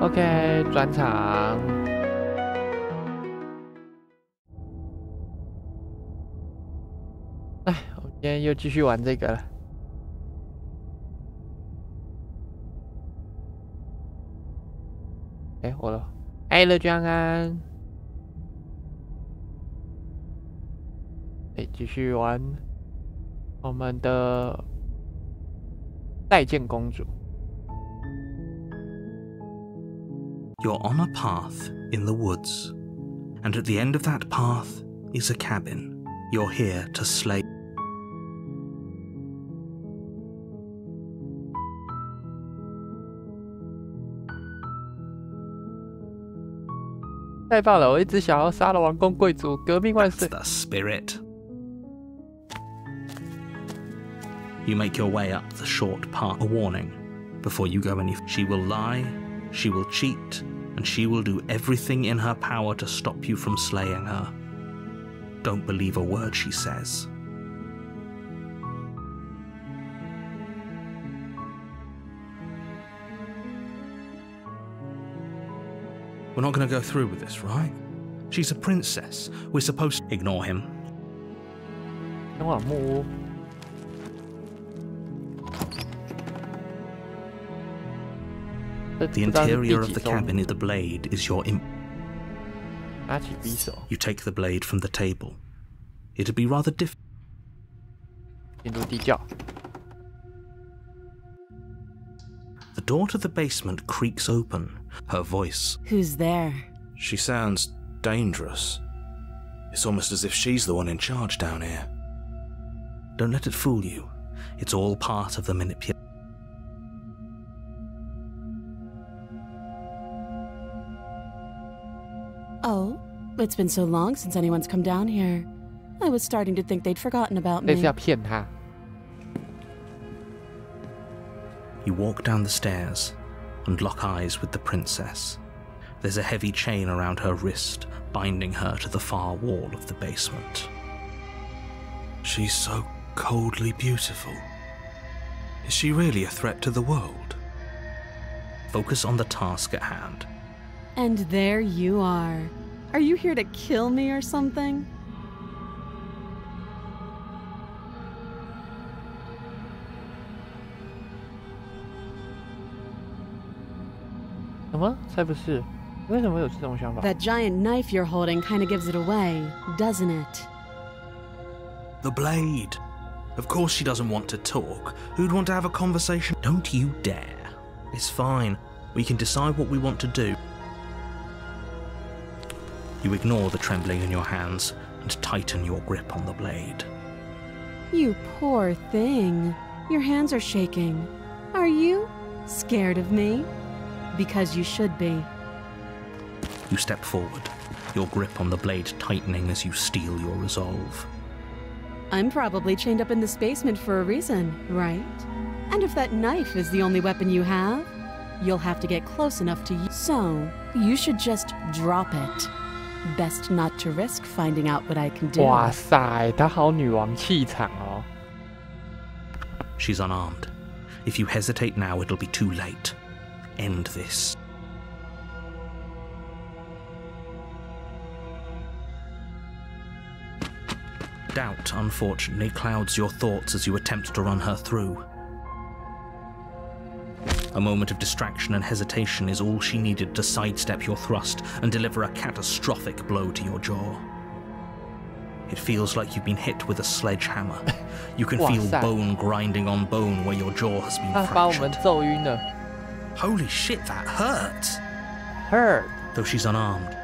OK， 转场。哎，我们今天又继续玩这个了。哎，我了，爱了江安。哎，继续玩我们的再见公主。 You're on a path in the woods, and at the end of that path is a cabin. You're here to slay. 太棒了！我一直想要杀了王公贵族，革命万岁 That's the spirit. You make your way up the short path. A warning before you go any. She will lie. She will cheat, and she will do everything in her power to stop you from slaying her. Don't believe a word she says. We're not going to go through with this, right? She's a princess. We're supposed to ignore him. 前往木屋。 The interior of the cabin, the blade is your imp. 拿起匕首。 You take the blade from the table. It'd be rather difficult. 进入地窖。 The door to the basement creaks open. Her voice. Who's there? She sounds dangerous. It's almost as if she's the one in charge down here. Don't let it fool you. It's all part of the manipulation. Oh, it's been so long since anyone's come down here. I was starting to think they'd forgotten about 这 me. 是要骗他。 You walk down the stairs and lock eyes with the princess. There's a heavy chain around her wrist, binding her to the far wall of the basement. She's so coldly beautiful. Is she really a threat to the world? Focus on the task at hand. And there you are. Are you here to kill me or something? 什么？才不是！为什么有这种想法？ That giant knife you're holding kind of gives it away, doesn't it? The blade. Of course she doesn't want to talk. Who'd want to have a conversation? Don't you dare. It's fine. We can decide what we want to do. You ignore the trembling in your hands and tighten your grip on the blade. You poor thing. Your hands are shaking. Are you scared of me? Because you should be. You step forward, your grip on the blade tightening as you steel your resolve. I'm probably chained up in this basement for a reason, right? And if that knife is the only weapon you have, you'll have to get close enough to use. So, you should just drop it. Best not to risk finding out what I can do. 哇塞，她好女王气场哦。 She's unarmed. If you hesitate now, it'll be too late. End this. Doubt, unfortunately, clouds your thoughts as you attempt to run her through. A moment of distraction and hesitation is all she needed to sidestep your thrust and deliver a catastrophic blow to your jaw. It feels like you've been hit with a sledgehammer. You can feel bone grinding on bone where your jaw has been 她把我们 fractured. 揍晕了。 Holy shit, that hurt! Hurt. Though she's unarmed,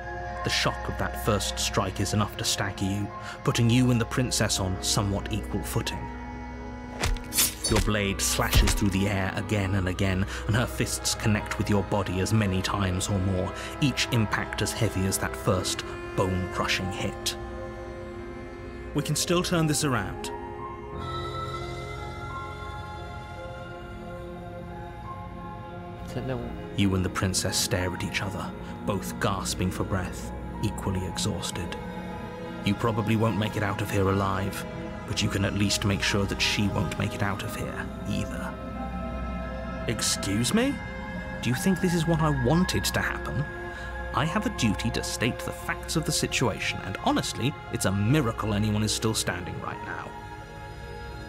the shock of that first strike is enough to stagger you, putting you and the princess on somewhat equal footing. Your blade slashes through the air again and again, and her fists connect with your body as many times or more, each impact as heavy as that first bone-crushing hit. We can still turn this around. You and the princess stare at each other, both gasping for breath, equally exhausted. You probably won't make it out of here alive, but you can at least make sure that she won't make it out of here either. Excuse me? Do you think this is what I wanted to happen? I have a duty to state the facts of the situation, and honestly, it's a miracle anyone is still standing right now.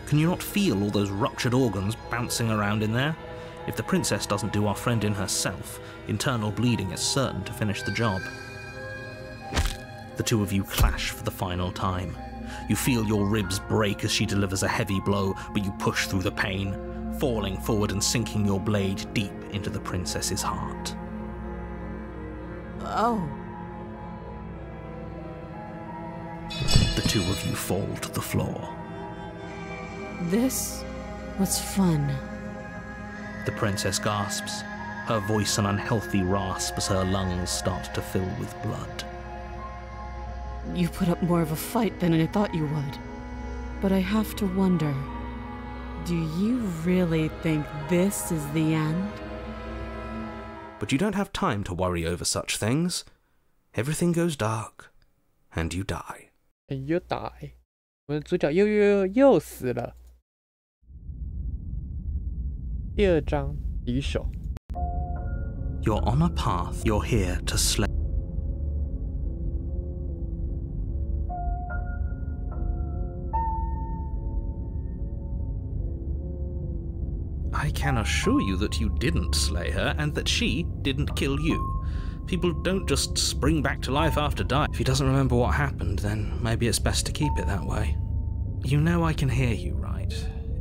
Can you not feel all those ruptured organs bouncing around in there? If the princess doesn't do our friend in herself, internal bleeding is certain to finish the job. The two of you clash for the final time. You feel your ribs break as she delivers a heavy blow, but you push through the pain, falling forward and sinking your blade deep into the princess's heart. Oh. The two of you fall to the floor. This was fun. The princess gasps, her voice an unhealthy rasp as her lungs start to fill with blood. You put up more of a fight than I thought you would. But I have to wonder, do you really think this is the end? But you don't have time to worry over such things. Everything goes dark, and you die. And you die. 我们的主角又死了。第二章敌手。You're on a path. You're here to slay. I can assure you that you didn't slay her, and that she didn't kill you. People don't just spring back to life after dying. If he doesn't remember what happened, then maybe it's best to keep it that way. You know I can hear you, right?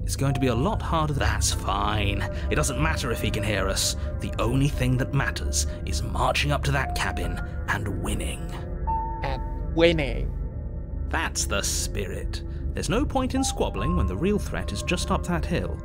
It's going to be a lot harder than— That's fine. It doesn't matter if he can hear us. The only thing that matters is marching up to that cabin and winning. And winning. That's the spirit. There's no point in squabbling when the real threat is just up that hill.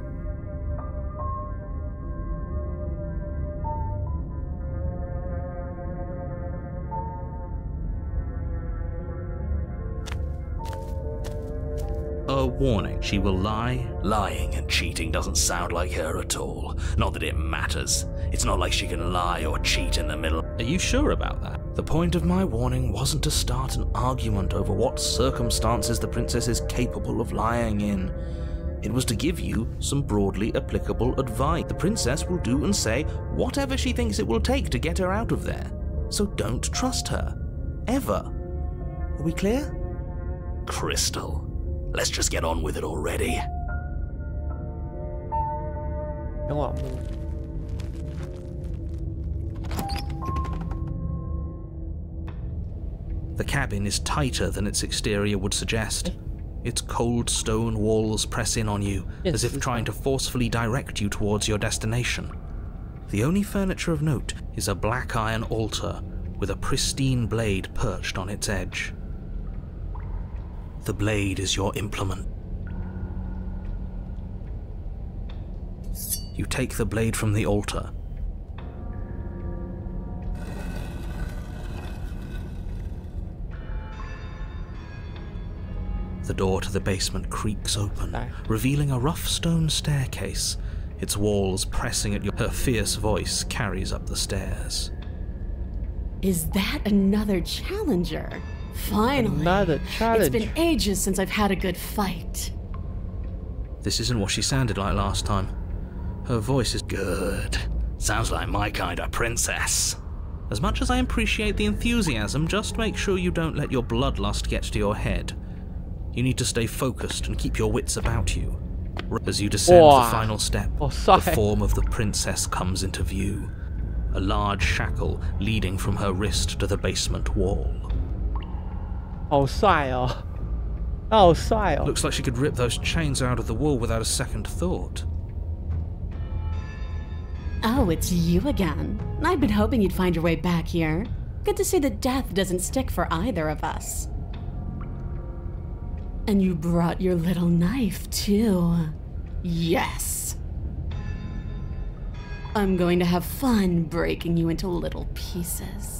A warning, she will lie. Lying and cheating doesn't sound like her at all. Not that it matters. It's not like she can lie or cheat in the middle. Are you sure about that? The point of my warning wasn't to start an argument over what circumstances the princess is capable of lying in. It was to give you some broadly applicable advice. The princess will do and say whatever she thinks it will take to get her out of there. So don't trust her. Ever. Are we clear? Crystal. Let's just get on with it already. 人网目。The cabin is tighter than its exterior would suggest. Its cold stone walls press in on you, as if trying to forcefully direct you towards your destination. The only furniture of note is a black iron altar with a pristine blade perched on its edge. The blade is your implement. You take the blade from the altar. The door to the basement creaks open, revealing a rough stone staircase, its walls pressing at you. Her fierce voice carries up the stairs. Is that another challenger? Finally. Another challenge. It's been ages since I've had a good fight. This isn't what she sounded like last time. Her voice is good. Sounds like my kind of princess. As much as I appreciate the enthusiasm, just make sure you don't let your bloodlust get to your head. You need to stay focused and keep your wits about you. As you descend the final step, the form of the princess comes into view. A large shackle leading from her wrist to the basement wall. 好帅哦，好帅哦。 Looks like she could rip those chains out of the wall without a second thought. Oh, it's you again. I've been hoping you'd find your way back here. Good to see that death doesn't stick for either of us. And you brought your little knife, too. Yes. I'm going to have fun breaking you into little pieces.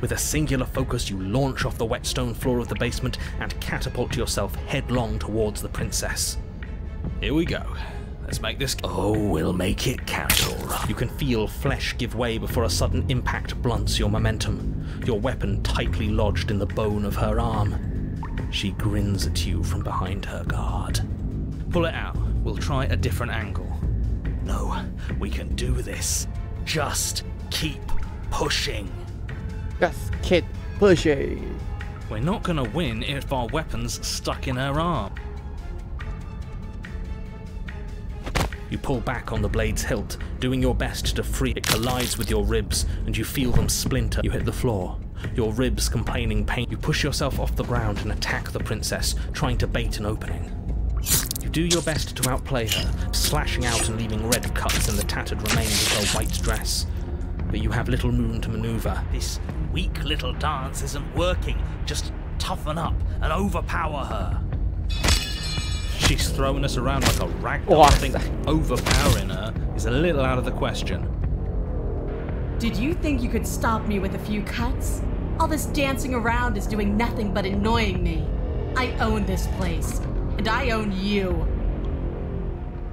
With a singular focus, you launch off the wet stone floor of the basement and catapult yourself headlong towards the princess. Here we go. Let's make this... Oh, we'll make it count, all right. You can feel flesh give way before a sudden impact blunts your momentum, your weapon tightly lodged in the bone of her arm. She grins at you from behind her guard. Pull it out. We'll try a different angle. No, we can do this. Just keep pushing. Just keep pushing. We're not gonna win if our weapon's stuck in her arm. You pull back on the blade's hilt, doing your best to free it. Collides with your ribs, and you feel them splinter. You hit the floor, your ribs complaining pain. You push yourself off the ground and attack the princess, trying to bait an opening. You do your best to outplay her, slashing out and leaving red cuts in the tattered remains of her white dress. But you have little room to maneuver. This weak little dance isn't working. Just toughen up and overpower her. She's throwing us around like a ragdoll. I think overpowering her is a little out of the question. Did you think you could stop me with a few cuts? All this dancing around is doing nothing but annoying me. I own this place, and I own you.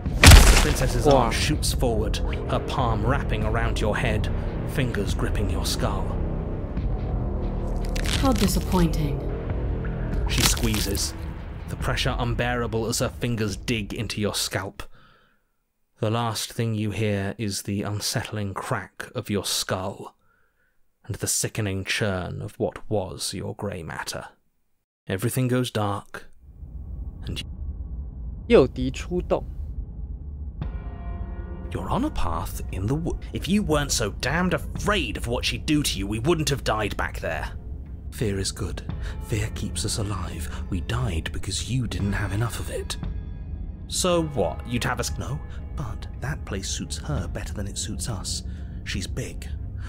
The princess's arm shoots forward, her palm wrapping around your head, fingers gripping your skull. How disappointing. She squeezes, the pressure unbearable as her fingers dig into your scalp. The last thing you hear is the unsettling crack of your skull, and the sickening churn of what was your grey matter. Everything goes dark, and诱敌出动. You're on a path in the wood. If you weren't so damned afraid of what she'd do to you, we wouldn't have died back there. Fear is good. Fear keeps us alive. We died because you didn't have enough of it. So what? You'd have us... No, but that place suits her better than it suits us. She's big.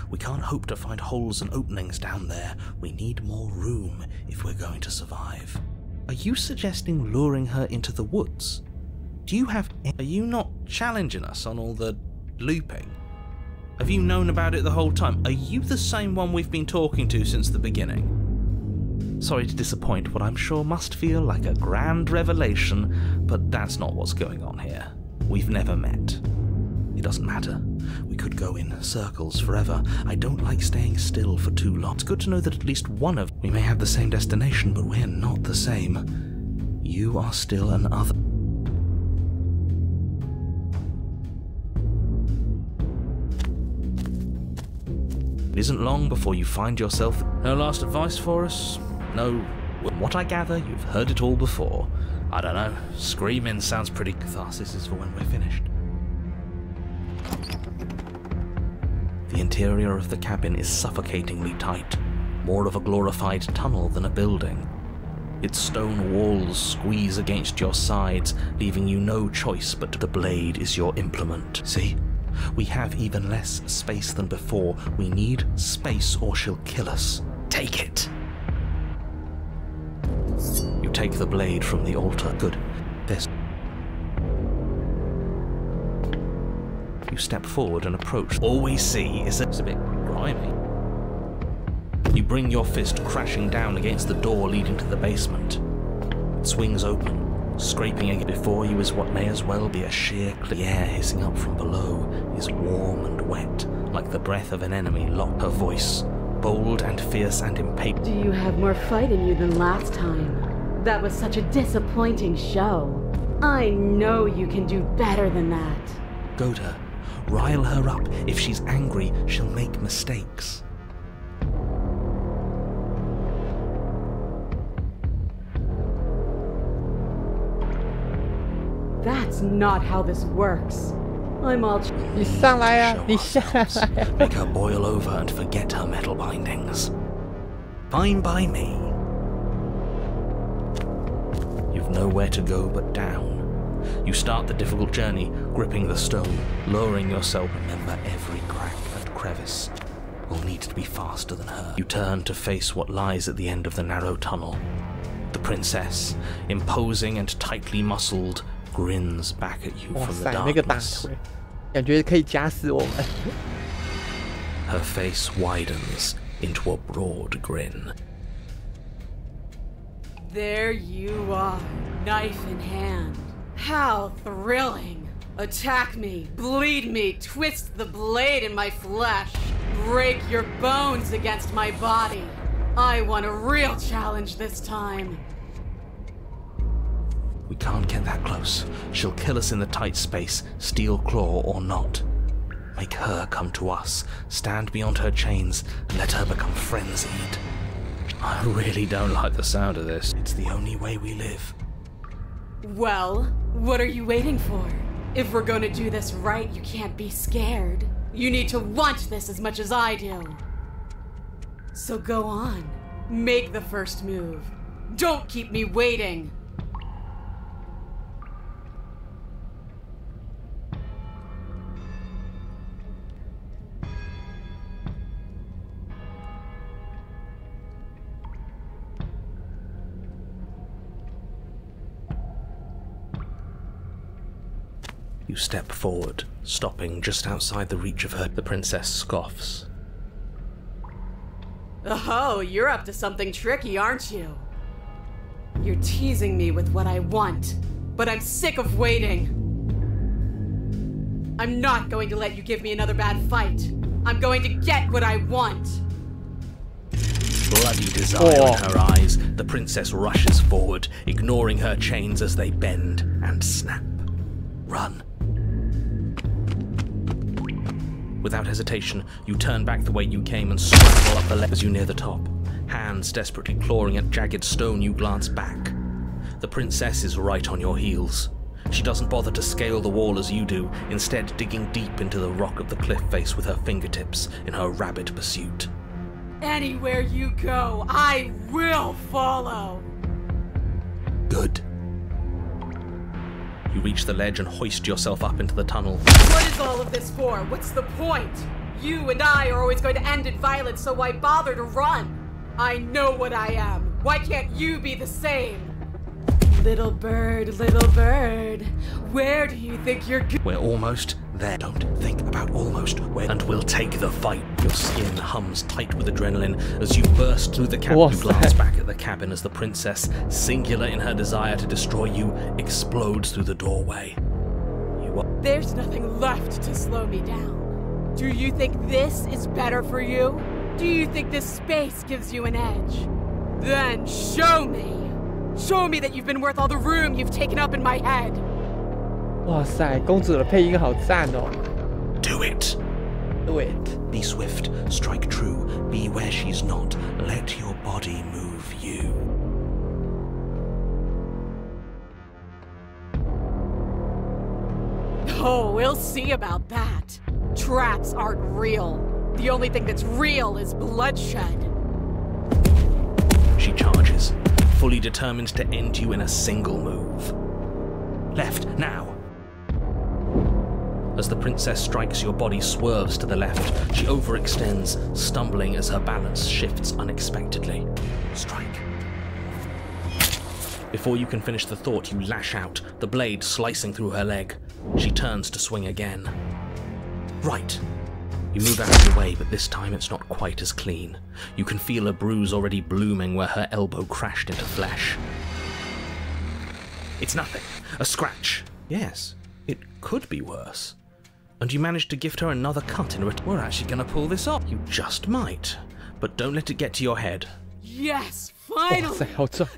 We can't hope to find holes and openings down there. We need more room if we're going to survive. Are you suggesting luring her into the woods? Do you have... Are you not challenging us on all the looping? Have you known about it the whole time? Are you the same one we've been talking to since the beginning? Sorry to disappoint what I'm sure must feel like a grand revelation, but that's not what's going on here. We've never met. It doesn't matter. We could go in circles forever. I don't like staying still for too long. It's good to know that at least one of... We may have the same destination, but we're not the same. You are still an other... It isn't long before you find yourself... No last advice for us? No... From what I gather, you've heard it all before. I don't know. Screaming sounds pretty... Catharsis is for when we're finished. The interior of the cabin is suffocatingly tight. More of a glorified tunnel than a building. Its stone walls squeeze against your sides, leaving you no choice but the blade is your implement. See? We have even less space than before. We need space or she'll kill us. Take it! You take the blade from the altar. Good. There's... You step forward and approach. All we see is that it's a bit grimy. You bring your fist crashing down against the door leading to the basement. It swings open. Scraping it before you is what may as well be a sheer the air hissing up from below is warm and wet, like the breath of an enemy locked. Her voice, bold and fierce and impatient. Do you have more fight in you than last time? That was such a disappointing show. I know you can do better than that. Goad her. Rile her up. If she's angry, she'll make mistakes. That's not how this works. I'm all... 你上来啊！你下来。 Make her boil over and forget her metal bindings. Fine by me. You've nowhere to go but down. You start the difficult journey, gripping the stone, lowering yourself. Remember, every crack and crevice will need to be faster than her. You turn to face what lies at the end of the narrow tunnel. The princess, imposing and tightly muscled, grins back at you from the darkness. 感觉可以夹死我们。 Her face widens into a broad grin. There you are, knife in hand. How thrilling. Attack me, bleed me, twist the blade in my flesh, break your bones against my body. I want a real challenge this time. We can't get that close. She'll kill us in the tight space, steel claw or not. Make her come to us, stand beyond her chains, and let her become frenzied. I really don't like the sound of this. It's the only way we live. Well, what are you waiting for? If we're gonna do this right, you can't be scared. You need to want this as much as I do. So go on. Make the first move. Don't keep me waiting. You step forward, stopping just outside the reach of her. The princess scoffs. Oh, you're up to something tricky, aren't you? You're teasing me with what I want, but I'm sick of waiting. I'm not going to let you give me another bad fight. I'm going to get what I want. Bloody desire in her eyes, the princess rushes forward, ignoring her chains as they bend and snap. Run. Without hesitation, you turn back the way you came and scramble up the ledge as you near the top. Hands desperately clawing at jagged stone, you glance back. The princess is right on your heels. She doesn't bother to scale the wall as you do, instead digging deep into the rock of the cliff face with her fingertips in her rabid pursuit. Anywhere you go, I will follow. Good. You reach the ledge and hoist yourself up into the tunnel. What is all of this for? What's the point? You and I are always going to end in violence, so why bother to run? I know what I am. Why can't you be the same? Little bird, where do you think you're going? We're almost there. Don't think about almost. And we'll take the fight. Your skin hums tight with adrenaline as you burst through the cabin. You glance back at the cabin as the princess, singular in her desire to destroy you, explodes through the doorway. There's nothing left to slow me down. Do you think this is better for you? Do you think this space gives you an edge? Then show me! Show me that you've been worth all the room you've taken up in my head! 哇塞，公主的配音好赞哦 Do it! Do it. Be swift, strike true, be where she's not, let your body move you. Oh, we'll see about that. Traps aren't real. The only thing that's real is bloodshed. She charges, fully determined to end you in a single move. Left, now! As the princess strikes, your body swerves to the left. She overextends, stumbling as her balance shifts unexpectedly. Strike. Before you can finish the thought, you lash out, the blade slicing through her leg. She turns to swing again. Right. You move out of the way, but this time it's not quite as clean. You can feel a bruise already blooming where her elbow crashed into flesh. It's nothing. A scratch. Yes, it could be worse. And you managed to gift her another cut in return. We're actually going to pull this off. You just might. But don't let it get to your head. Yes, finally!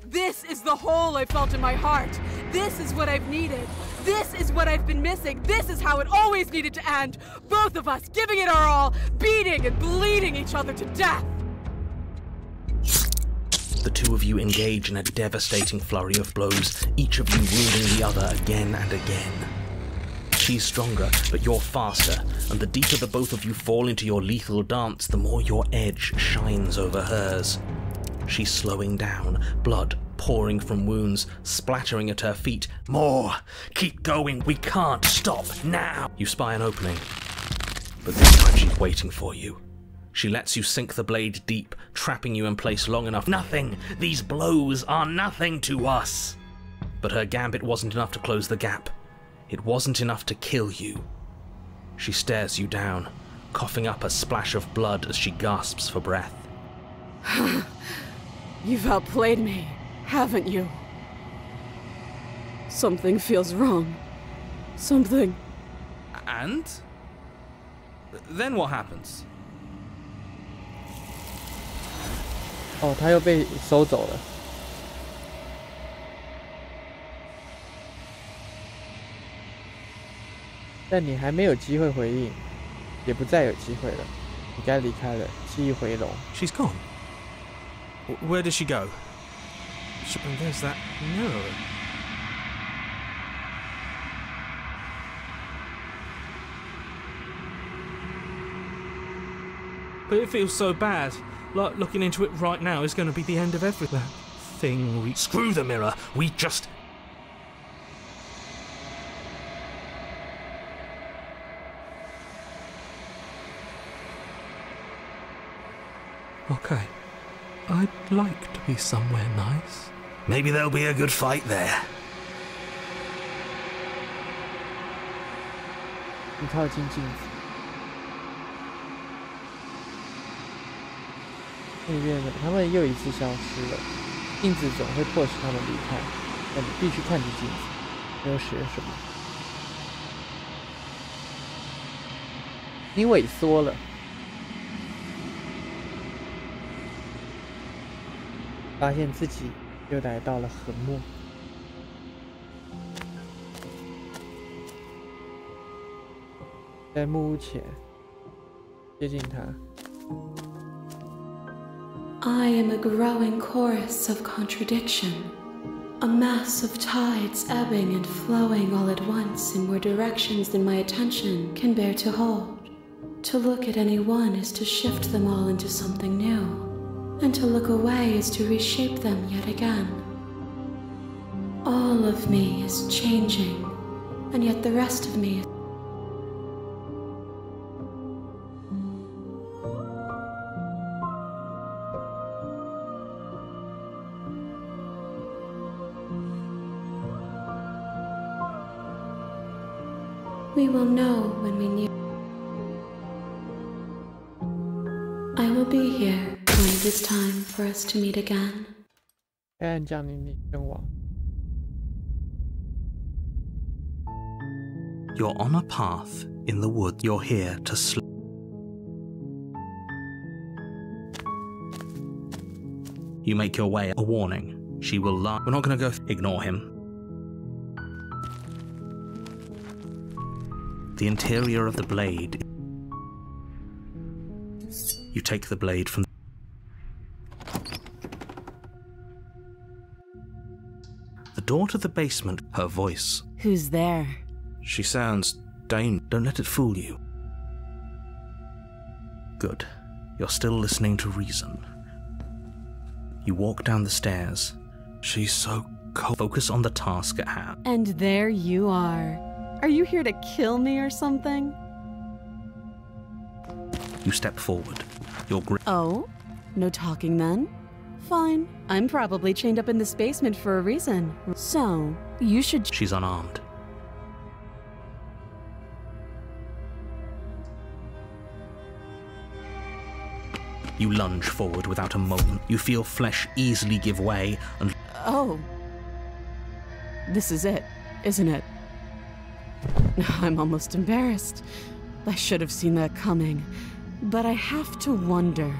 This is the hole I felt in my heart. This is what I've needed. This is what I've been missing. This is how it always needed to end. Both of us giving it our all, beating and bleeding each other to death. The two of you engage in a devastating flurry of blows, each of you wounding the other again and again. She's stronger, but you're faster, and the deeper the both of you fall into your lethal dance, the more your edge shines over hers. She's slowing down, blood pouring from wounds, splattering at her feet. More! Keep going, we can't stop now! You spy an opening, but this time she's waiting for you. She lets you sink the blade deep, trapping you in place long enough. Nothing! These blows are nothing to us! But her gambit wasn't enough to close the gap. It wasn't enough to kill you. She stares you down, coughing up a splash of blood as she gasps for breath. You've outplayed me, haven't you? Something feels wrong. Something. And? Then what happens? 哦，他又被收走了。但你还没有机会回应，也不再有机会了。你该离开了，记忆回笼。 She's gone. Where did she go? There's that mirror. But it feels so bad. Like looking into it right now is going to be the end of everything. That thing. Screw the mirror. We just. Okay. I'd like to be somewhere nice. Maybe there'll be a good fight there. 你靠近镜子，那边的他们又一次消失了。镜子总会迫使他们离开，但你必须看着镜子，没有使用什么。你萎缩了。 发现自己又来到了横木，在木屋前接近他。 I am a growing chorus of contradiction, a mass of tides ebbing and flowing all at once in more directions than my attention can bear to hold. To look at any one is to shift them all into something new. And to look away is to reshape them yet again. All of me is changing, and yet the rest of me is... We will know when we near. I will be here. When it is time for us to meet again. 黑暗降临你身亡。 You're on a path in the wood. You're here to sleep. You make your way. A warning. She will lie. We're not going to go. Ignore him. The interior of the blade. You take the blade from. The door to the basement. Her voice. Who's there? She sounds dangerous. Don't let it fool you. Good. You're still listening to reason. You walk down the stairs. She's so cold. Focus on the task at hand. And there you are. Are you here to kill me or something? You step forward. Your grip. Oh? No talking then? Fine. I'm probably chained up in this basement for a reason. So, you should... She's unarmed. You lunge forward without a moment. You feel flesh easily give way and... Oh. This is it, isn't it? I'm almost embarrassed. I should have seen that coming. But I have to wonder...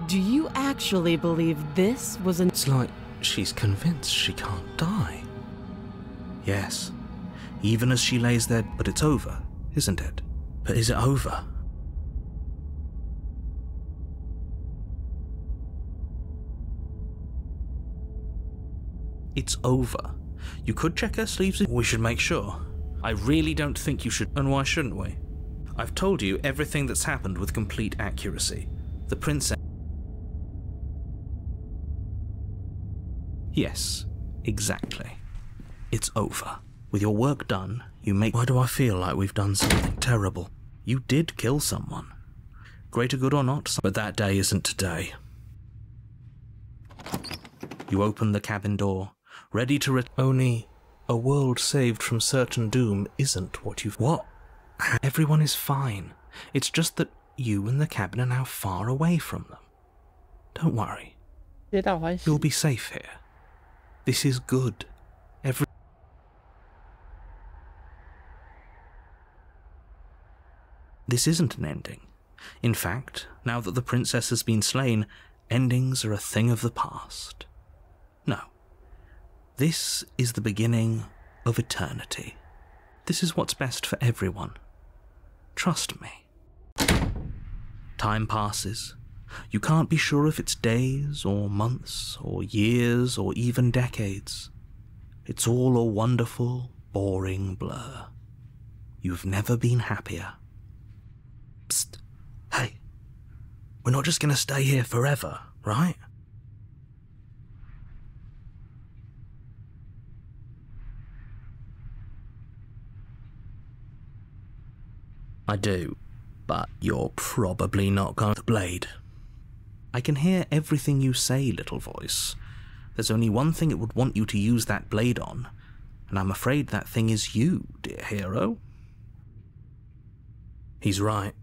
Do you actually believe this was an... It's like she's convinced she can't die. Yes. Even as she lays there... But it's over, isn't it? But is it over? It's over. You could check her sleeves. We should make sure. I really don't think you should. And why shouldn't we? I've told you everything that's happened with complete accuracy. The princess... Yes, exactly. It's over. With your work done, you make... Why do I feel like we've done something terrible? You did kill someone. Greater good or not, but that day isn't today. You open the cabin door, ready to only a world saved from certain doom isn't what you've... What? Everyone is fine. It's just that you and the cabin are now far away from them. Don't worry. You'll be safe here. This is good. This isn't an ending. In fact, now that the princess has been slain, endings are a thing of the past. No. This is the beginning of eternity. This is what's best for everyone. Trust me. Time passes. You can't be sure if it's days, or months, or years, or even decades. It's all a wonderful, boring blur. You've never been happier. Psst. Hey. We're not just gonna stay here forever, right? I do, but you're probably not going to the blade. I can hear everything you say, little voice. There's only one thing it would want you to use that blade on, and I'm afraid that thing is you, dear hero. He's right.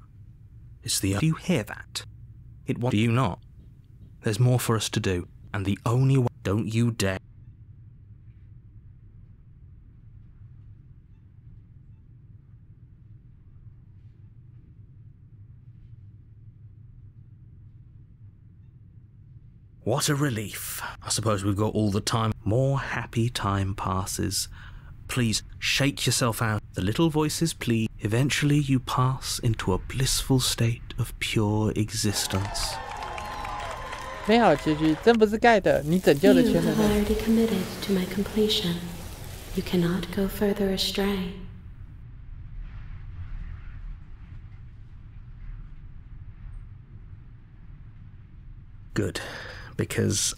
It's the... Do you hear that? It wants... Do you not? There's more for us to do, and the only way... Don't you dare... What a relief. I suppose we've got all the time. More happy time passes. Please, shake yourself out. The little voices plead. Eventually you pass into a blissful state of pure existence. 美好结局真不是盖的，你拯救了全 You 人 have 类。 already committed to my completion. You cannot go further astray. Good, because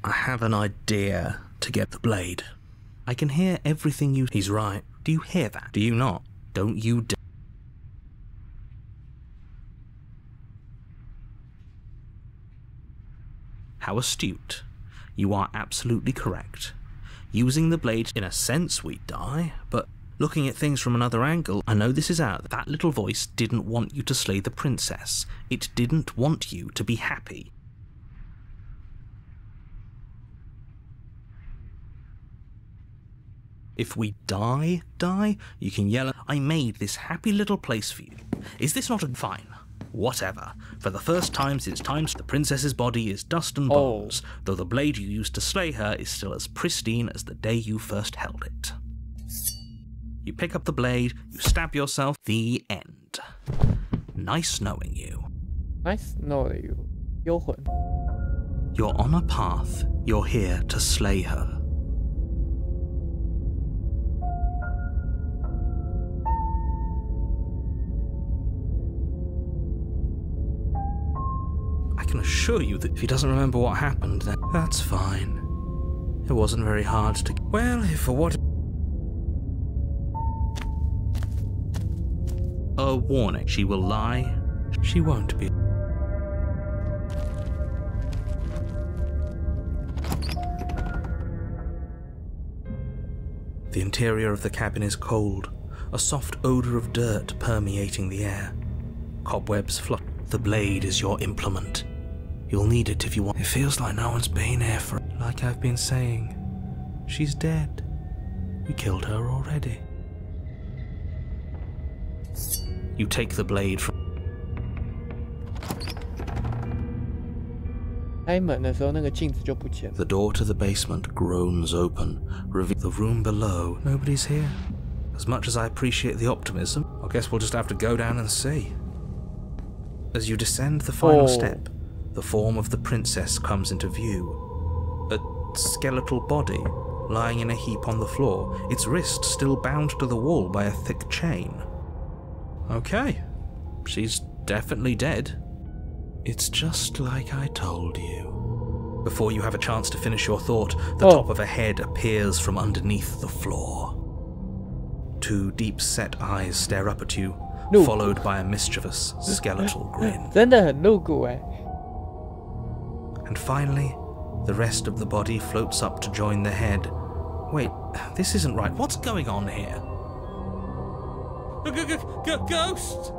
I have an idea to get the blade. I can hear everything you... He's right. Do you hear that? Do you not? Don't you dare... How astute. You are absolutely correct. Using the blade, in a sense, we'd die, but looking at things from another angle, I know this is out. That little voice didn't want you to slay the princess. It didn't want you to be happy. If we die, you can yell, I made this happy little place for you. Is this not a... Fine. Whatever. For the first time since times, the princess's body is dust and bones, though the blade you used to slay her is still as pristine as the day you first held it. You pick up the blade, you stab yourself, the end. Nice knowing you. Nice knowing you. 幽魂。 You're on a path, you're here to slay her. I can assure you that if he doesn't remember what happened, then that's fine. It wasn't very hard to... Well, if for what... A warning. She will lie. She won't be. The interior of the cabin is cold, a soft odor of dirt permeating the air. Cobwebs flutter. The blade is your implement. You'll need it if you want. It feels like no one's been here for... Like I've been saying, she's dead. We killed her already. You take the blade from... 开门的时候，那个镜子就不见了。 The door to the basement groans open, revealing the room below. Nobody's here. As much as I appreciate the optimism, I guess we'll just have to go down and see. As you descend the final step, the form of the princess comes into view. A skeletal body, lying in a heap on the floor, its wrist still bound to the wall by a thick chain. Okay, she's definitely dead. It's just like I told you. Before you have a chance to finish your thought, the top of a head appears from underneath the floor. Two deep-set eyes stare up at you, followed by a mischievous, skeletal grin. 真的很露骨哎。 And finally, the rest of the body floats up to join the head. Wait, this isn't right. What's going on here? Ghost!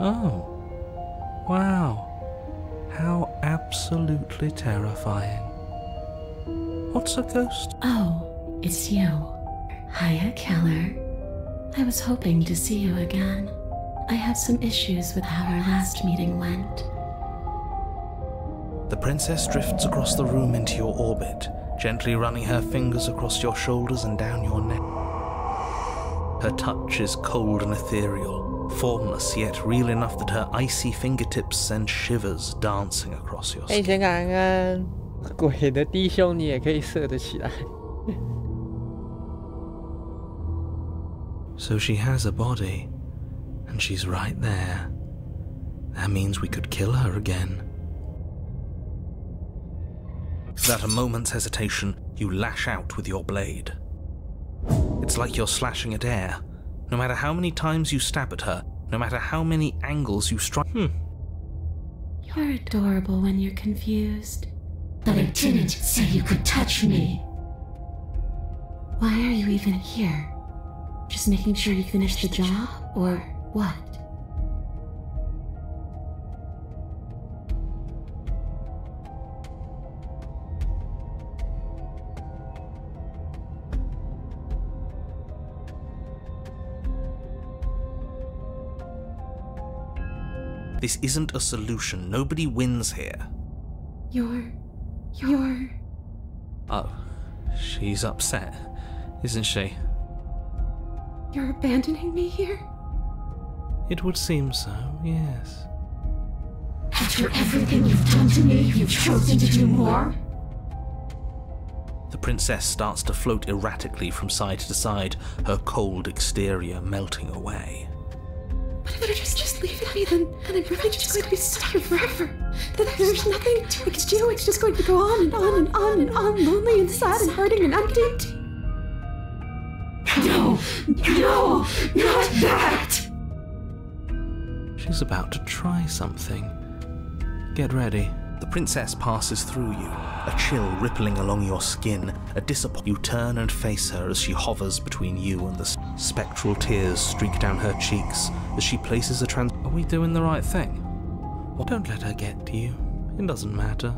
Oh. Wow. How absolutely terrifying. What's a ghost? Oh, it's you. Hiya, Keller. I was hoping to see you again. I have some issues with how our last meeting went. The princess drifts across the room into your orbit, gently running her fingers across your shoulders and down your neck. Her touch is cold and ethereal, formless yet real enough that her icy fingertips send shivers dancing across your skin. 以前感恩鬼的弟兄，你也可以射得起来。So she has a body, and she's right there. That means we could kill her again. Without a moment's hesitation, you lash out with your blade. It's like you're slashing at air. No matter how many times you stab at her, no matter how many angles you strike. You're adorable when you're confused. But I didn't say you could touch me. Why are you even here? Just making sure you finish the job, or what? This isn't a solution. Nobody wins here. You're... Oh, she's upset, isn't she? You're abandoning me here? It would seem so, yes. After everything you've done to me, you've chosen to do more? The princess starts to float erratically from side to side, her cold exterior melting away. But if you just leave me, then I'm really just going to be stuck here forever. Then there's nothing we can do. It's just going to go on and on and on and on, lonely and sad and hurting and empty. No, not that! She's about to try something. Get ready. The princess passes through you, a chill rippling along your skin, a disappointment. You turn and face her as she hovers between you and the spectral tears streak down her cheeks as she places a Are we doing the right thing? Well, don't let her get to you. It doesn't matter.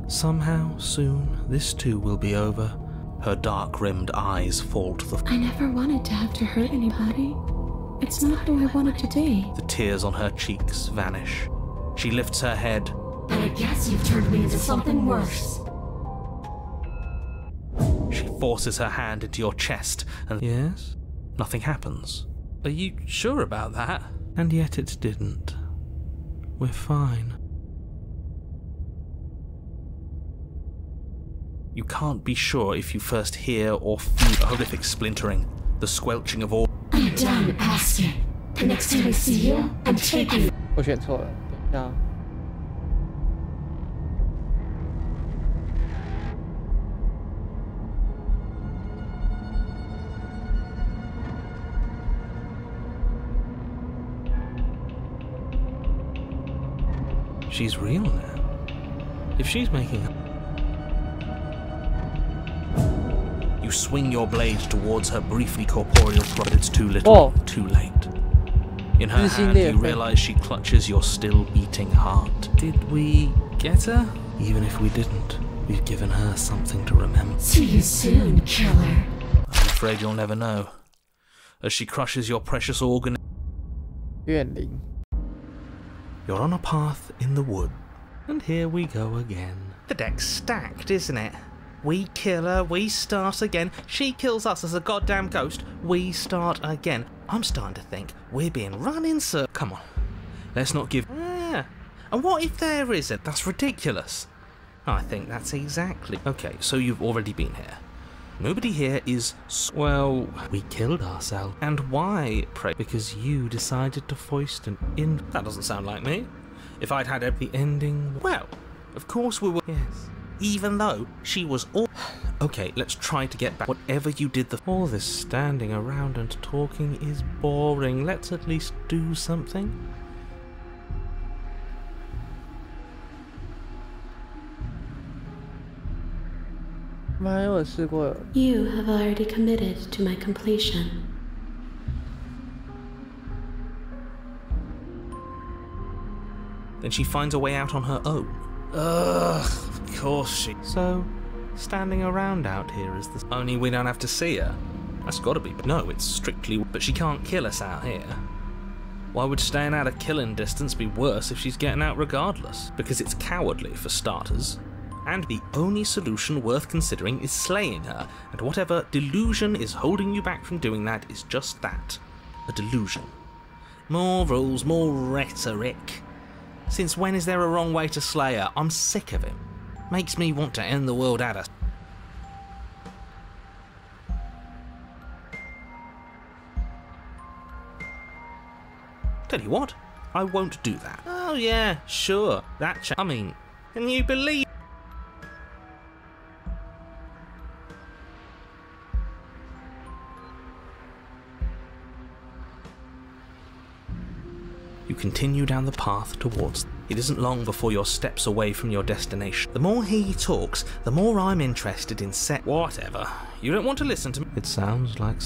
Somehow, soon, this too will be over. Her dark-rimmed eyes fall to the... I never wanted to have to hurt anybody. It's not who I wanted to be. The tears on her cheeks vanish. She lifts her head. And I guess you've turned me into something worse. She forces her hand into your chest and... Yes? Nothing happens. Are you sure about that? And yet it didn't. We're fine. You can't be sure if you first hear or feel a horrific splintering, the squelching of all... I'm done asking. The next time I see you, I'm taking... 我选错了，等一下。She's real now. If she's making... You swing your blade towards her briefly corporeal but it's too little, too late. In her hand, you realize she clutches your still beating heart. Did we get her? Even if we didn't, we've given her something to remember. See you soon, killer. I'm afraid you'll never know. As she crushes your precious organ... 怨灵。 You're on a path in the wood. And here we go again. The deck's stacked, isn't it? We kill her, we start again. She kills us as a goddamn ghost, we start again. I'm starting to think we're being run in circles. Come on, let's not give... And what if there isn't? That's ridiculous. I think that's exactly... Okay, so you've already been here. Nobody here is... Well, we killed ourselves. And why, pray? Because you decided to foist an in... That doesn't sound like me. If I'd had every ending... Well, of course we were... Yes. Even though she was all... Okay, let's try to get back. Whatever you did the... All this standing around and talking is boring. Let's at least do something. You have already committed to my completion. Then she finds a way out on her own. Ugh, of course she... So, standing around out here is the... Only we don't have to see her. That's gotta be... No, it's strictly... But she can't kill us out here. Why would staying out of killing distance be worse if she's getting out regardless? Because it's cowardly, for starters. And the only solution worth considering is slaying her, and whatever delusion is holding you back from doing that is just that, a delusion. More rules, more rhetoric. Since when is there a wrong way to slay her? I'm sick of it. Makes me want to end the world at us. Tell you what, I won't do that. Oh yeah, sure, I mean, can you believe... You continue down the path towards them. It isn't long before you're steps away from your destination. The more he talks, the more I'm interested in whatever. You don't want to listen to me? It sounds like...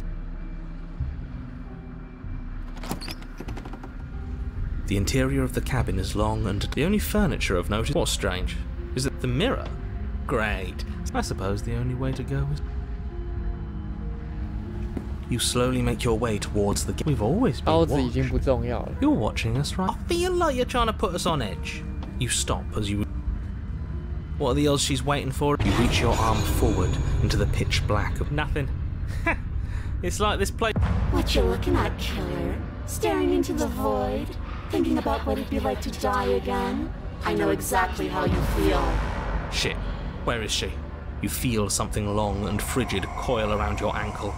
The interior of the cabin is long and the only furniture of note is... What's strange is that the mirror... Great. I suppose the only way to go is... You slowly make your way towards the... We've always been watched. You're watching us, right? I feel like you're trying to put us on edge. You stop as you... What are the odds she's waiting for? You reach your arm forward into the pitch black of... Nothing. It's like this place... What you looking at, killer? Staring into the void? Thinking about what it'd be like to die again? I know exactly how you feel. Shit. Where is she? You feel something long and frigid coil around your ankle.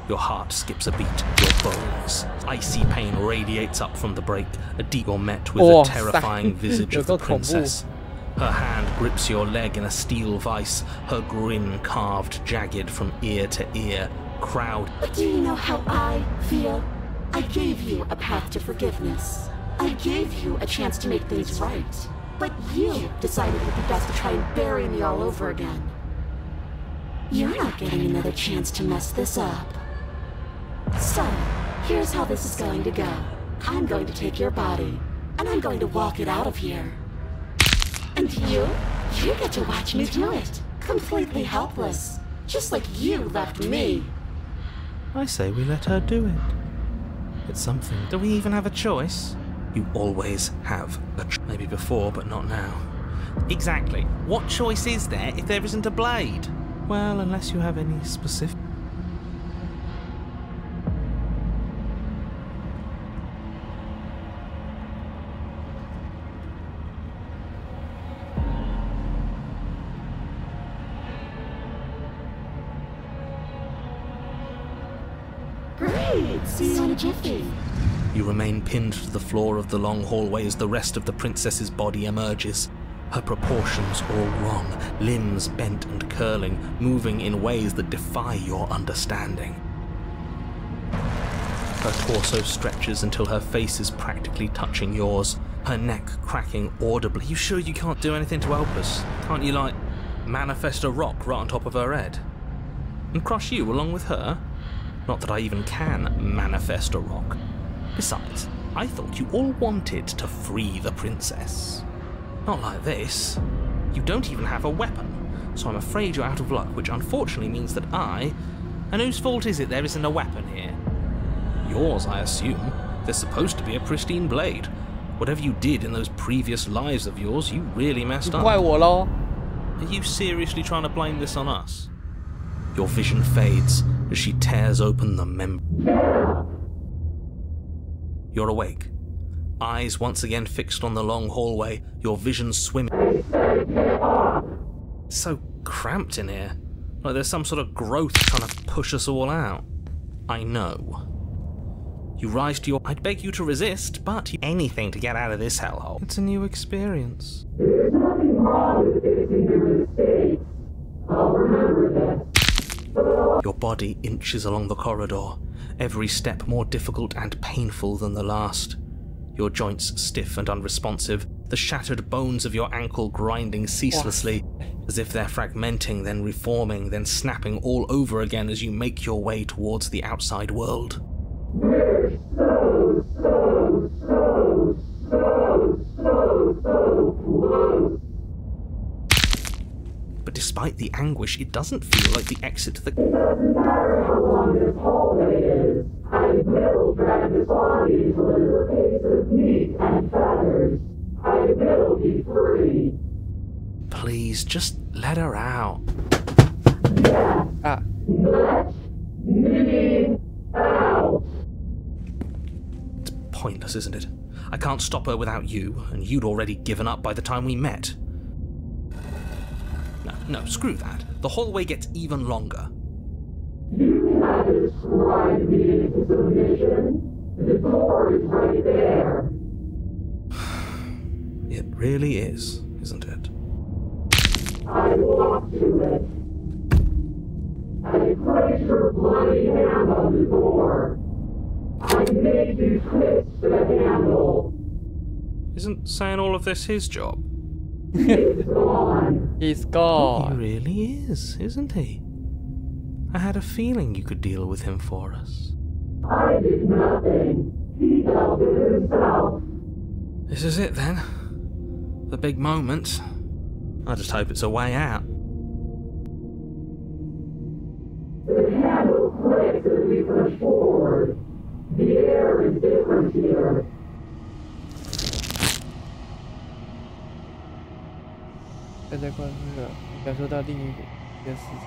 Your heart skips a beat, your bones. Icy pain radiates up from the break. You're met with the terrifying visage of the princess. Her hand grips your leg in a steel vice, her grin carved jagged from ear to ear. Crowd. But do you know how I feel? I gave you a path to forgiveness. I gave you a chance to make things right. But you decided it would be best to try and bury me all over again. You're not getting another chance to mess this up. So, here's how this is going to go. I'm going to take your body, and I'm going to walk it out of here. And you get to watch me do it. Completely helpless. Just like you left me. I say we let her do it. It's something. Do we even have a choice? You always have a choice. Maybe before, but not now. Exactly. What choice is there if there isn't a blade? Well, unless you have any specific... See you in a jiffy. You remain pinned to the floor of the long hallway as the rest of the princess's body emerges. Her proportions all wrong, limbs bent and curling, moving in ways that defy your understanding. Her torso stretches until her face is practically touching yours, her neck cracking audibly. You sure you can't do anything to help us? Can't you, like, manifest a rock right on top of her head? And crush you along with her? Not that I even can manifest a rock. Besides, I thought you all wanted to free the princess. Not like this. You don't even have a weapon, so I'm afraid you're out of luck, which unfortunately means that and whose fault is it there isn't a weapon here? Yours, I assume. There's supposed to be a pristine blade. Whatever you did in those previous lives of yours, you really messed up. Are you seriously trying to blame this on us? Your vision fades as she tears open the You're awake. Eyes once again fixed on the long hallway, your vision swimming. So cramped in here. Like there's some sort of growth trying to push us all out. I know. You rise to your... I'd beg you to resist, but anything to get out of this hellhole. It's a new experience. There's nothing wrong with facing your mistakes. I'll remember that. Your body inches along the corridor, every step more difficult and painful than the last. Your joints stiff and unresponsive, the shattered bones of your ankle grinding ceaselessly, as if they're fragmenting, then reforming, then snapping all over again as you make your way towards the outside world. We're so close. but despite the anguish, it doesn't feel like the exit to the... It doesn't matter how long this hallway is. I will drag this body till it is a case of meat and feathers. I will be free. Please, just let her out. Yes. Let me out. It's pointless, isn't it? I can't stop her without you, and you'd already given up by the time we met. No, screw that. The hallway gets even longer. You have described me into submission. The door is right there. It really is, isn't it? I walk to it. I place your bloody hand on the door. I made you twist the handle. Isn't saying all of this his job? It's gone. He's gone. He really is, isn't he? I had a feeling you could deal with him for us. I did nothing. He dealt with himself. This is it then. The big moment. I just hope it's a way out. The handle clicks as we push forward. The air is different here. 再在关注了，感受到另一个事情，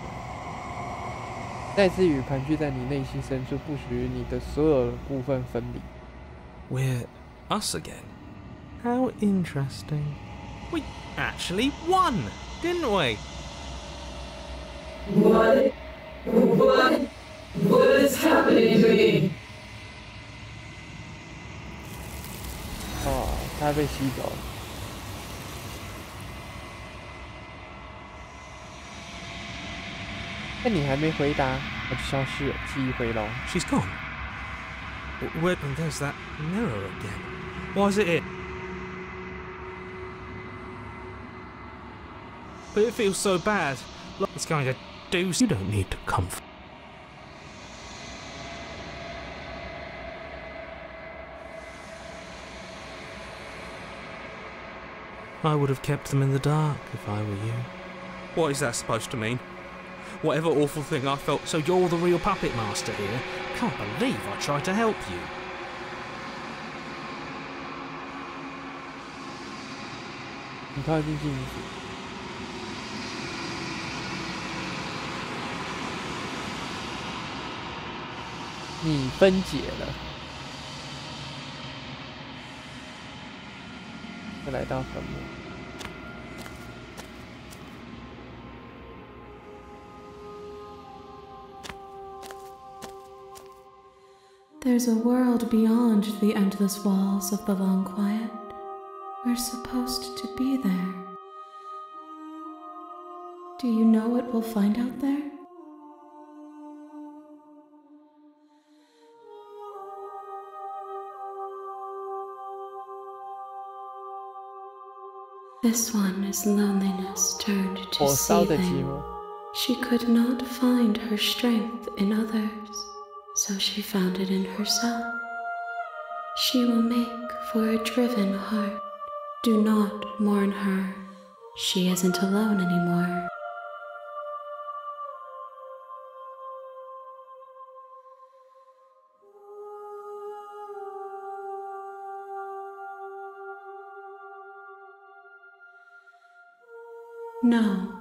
再次与盘踞在你内心深处不属于你的所有部分分离。We're us again. How interesting. We actually won, didn't we? What is happening to me? 哦，他被吸走了。但你还没回答，他就消失了，记忆回笼。 She's gone. Where? And there's that mirror again. Why is it here? But it feels so bad. Look, it's going to do. You don't need to comfort. I would have kept them in the dark if I were you. What is that supposed to mean? Whatever awful thing I felt, so you're the real puppet master here? Can't believe I tried to help you. 你靠近镜子，你分解了，又来到坟墓。 There's a world beyond the endless walls of the long quiet. We're supposed to be there. Do you know what we'll find out there? This one is loneliness turned to 火烧的寂 seething. 寞。 She could not find her strength in others, so she found it in herself. She will make for a driven heart. Do not mourn her. She isn't alone anymore. No,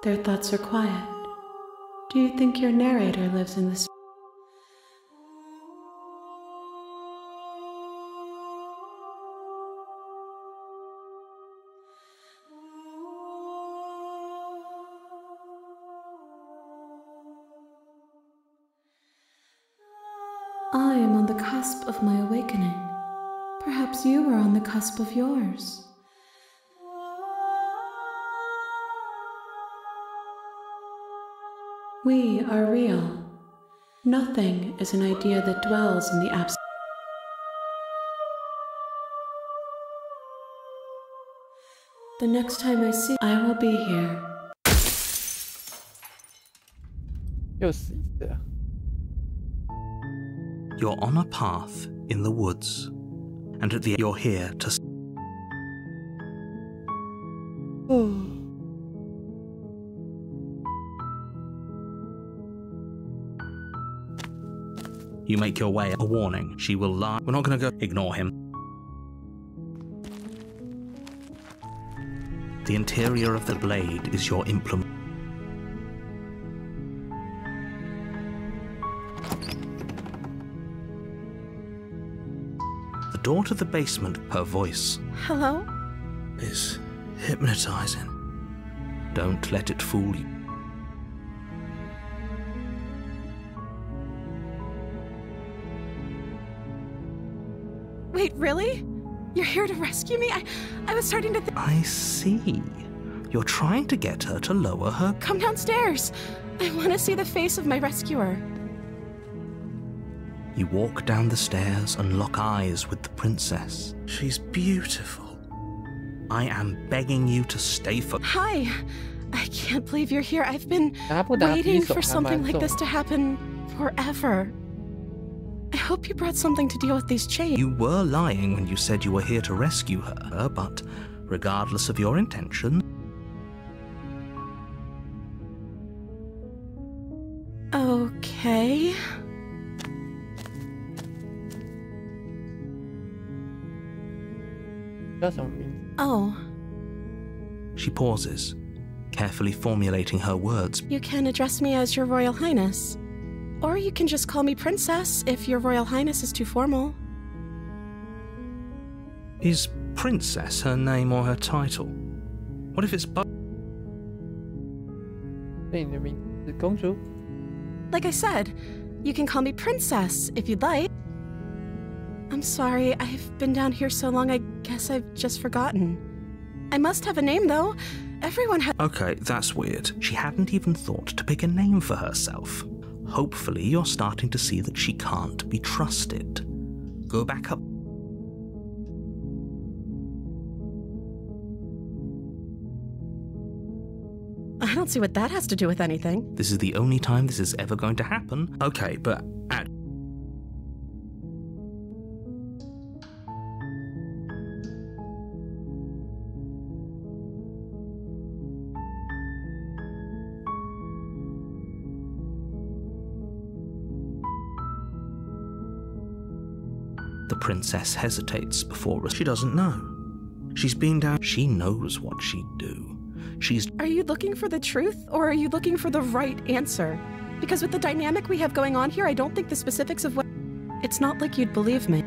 their thoughts are quiet. Do you think your narrator lives in this? I am on the cusp of my awakening. Perhaps you are on the cusp of yours. We are real. Nothing is an idea that dwells in the absence. The next time I see, I will be here. 又死一次了。 You're on a path in the woods, and at the you're here to. 哦， You make your way. A warning. She will lie. We're not gonna go. Ignore him. The interior of the blade is your implement. The door to the basement, her voice. Hello? Is hypnotizing. Don't let it fool you. Wait, really? You're here to rescue me? I was starting to think. I see. You're trying to get her to lower her. Come downstairs. I want to see the face of my rescuer. You walk down the stairs and lock eyes with the princess. She's beautiful. I am begging you to stay for. Hi. I can't believe you're here. I've been waiting for something like this to happen forever. I hope you brought something to deal with these chains. You were lying when you said you were here to rescue her, but regardless of your intention. Okay. Oh. She pauses, carefully formulating her words. You can address me as Your Royal Highness. Or you can just call me Princess if Your Royal Highness is too formal. Is Princess her name or her title? What if it's both? Like I said, you can call me Princess if you'd like. I'm sorry, I've been down here so long I guess I've just forgotten. I must have a name though. Everyone has. Okay, that's weird. She hadn't even thought to pick a name for herself. Hopefully you're starting to see that she can't be trusted. Go back up. I don't see what that has to do with anything. This is the only time this is ever going to happen. Okay, but the princess hesitates before. She doesn't know. She's been down. She knows what she'd do. She's. Are you looking for the truth, or are you looking for the right answer? Because with the dynamic we have going on here, I don't think the specifics of what. It's not like you'd believe me.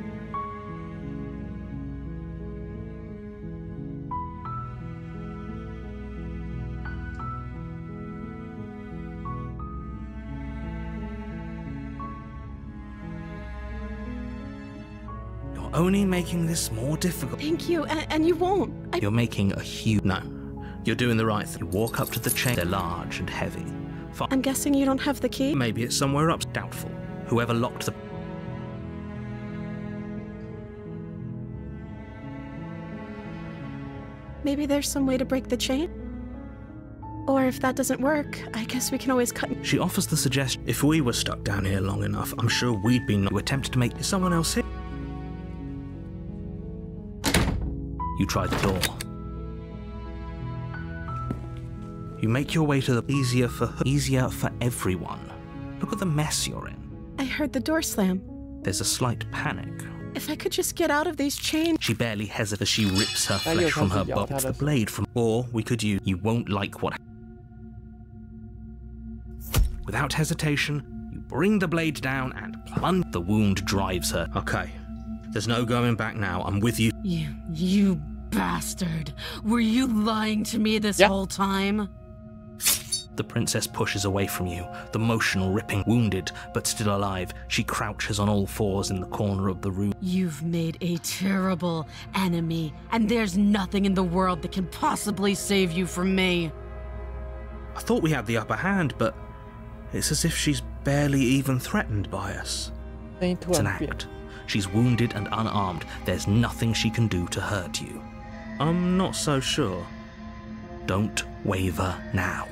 You're only making this more difficult. Thank you, and you won't. You're making a huge. No. You're doing the right thing. You walk up to the chain. They're large and heavy. I'm guessing you don't have the key? Maybe it's somewhere up. Doubtful. Whoever locked the. Maybe there's some way to break the chain? Or if that doesn't work, I guess we can always cut. She offers the suggestion. If we were stuck down here long enough, I'm sure we'd be. You attempted to make someone else here. You try the door. You make your way to the easier for everyone. Look at the mess you're in. I heard the door slam. There's a slight panic. If I could just get out of these chains. She barely hesitates as she rips her flesh from her body. The blade from. Or we could use. You won't like what. Without hesitation, you bring the blade down and plunge. The wound drives her. Okay. There's no going back now. I'm with you. You bastard. Were you lying to me this whole time? The princess pushes away from you, the motion ripping. Wounded, but still alive, she crouches on all fours in the corner of the room. You've made a terrible enemy, and there's nothing in the world that can possibly save you from me. I thought we had the upper hand, but it's as if she's barely even threatened by us. It's an act. She's wounded and unarmed. There's nothing she can do to hurt you. I'm not so sure. Don't waver now.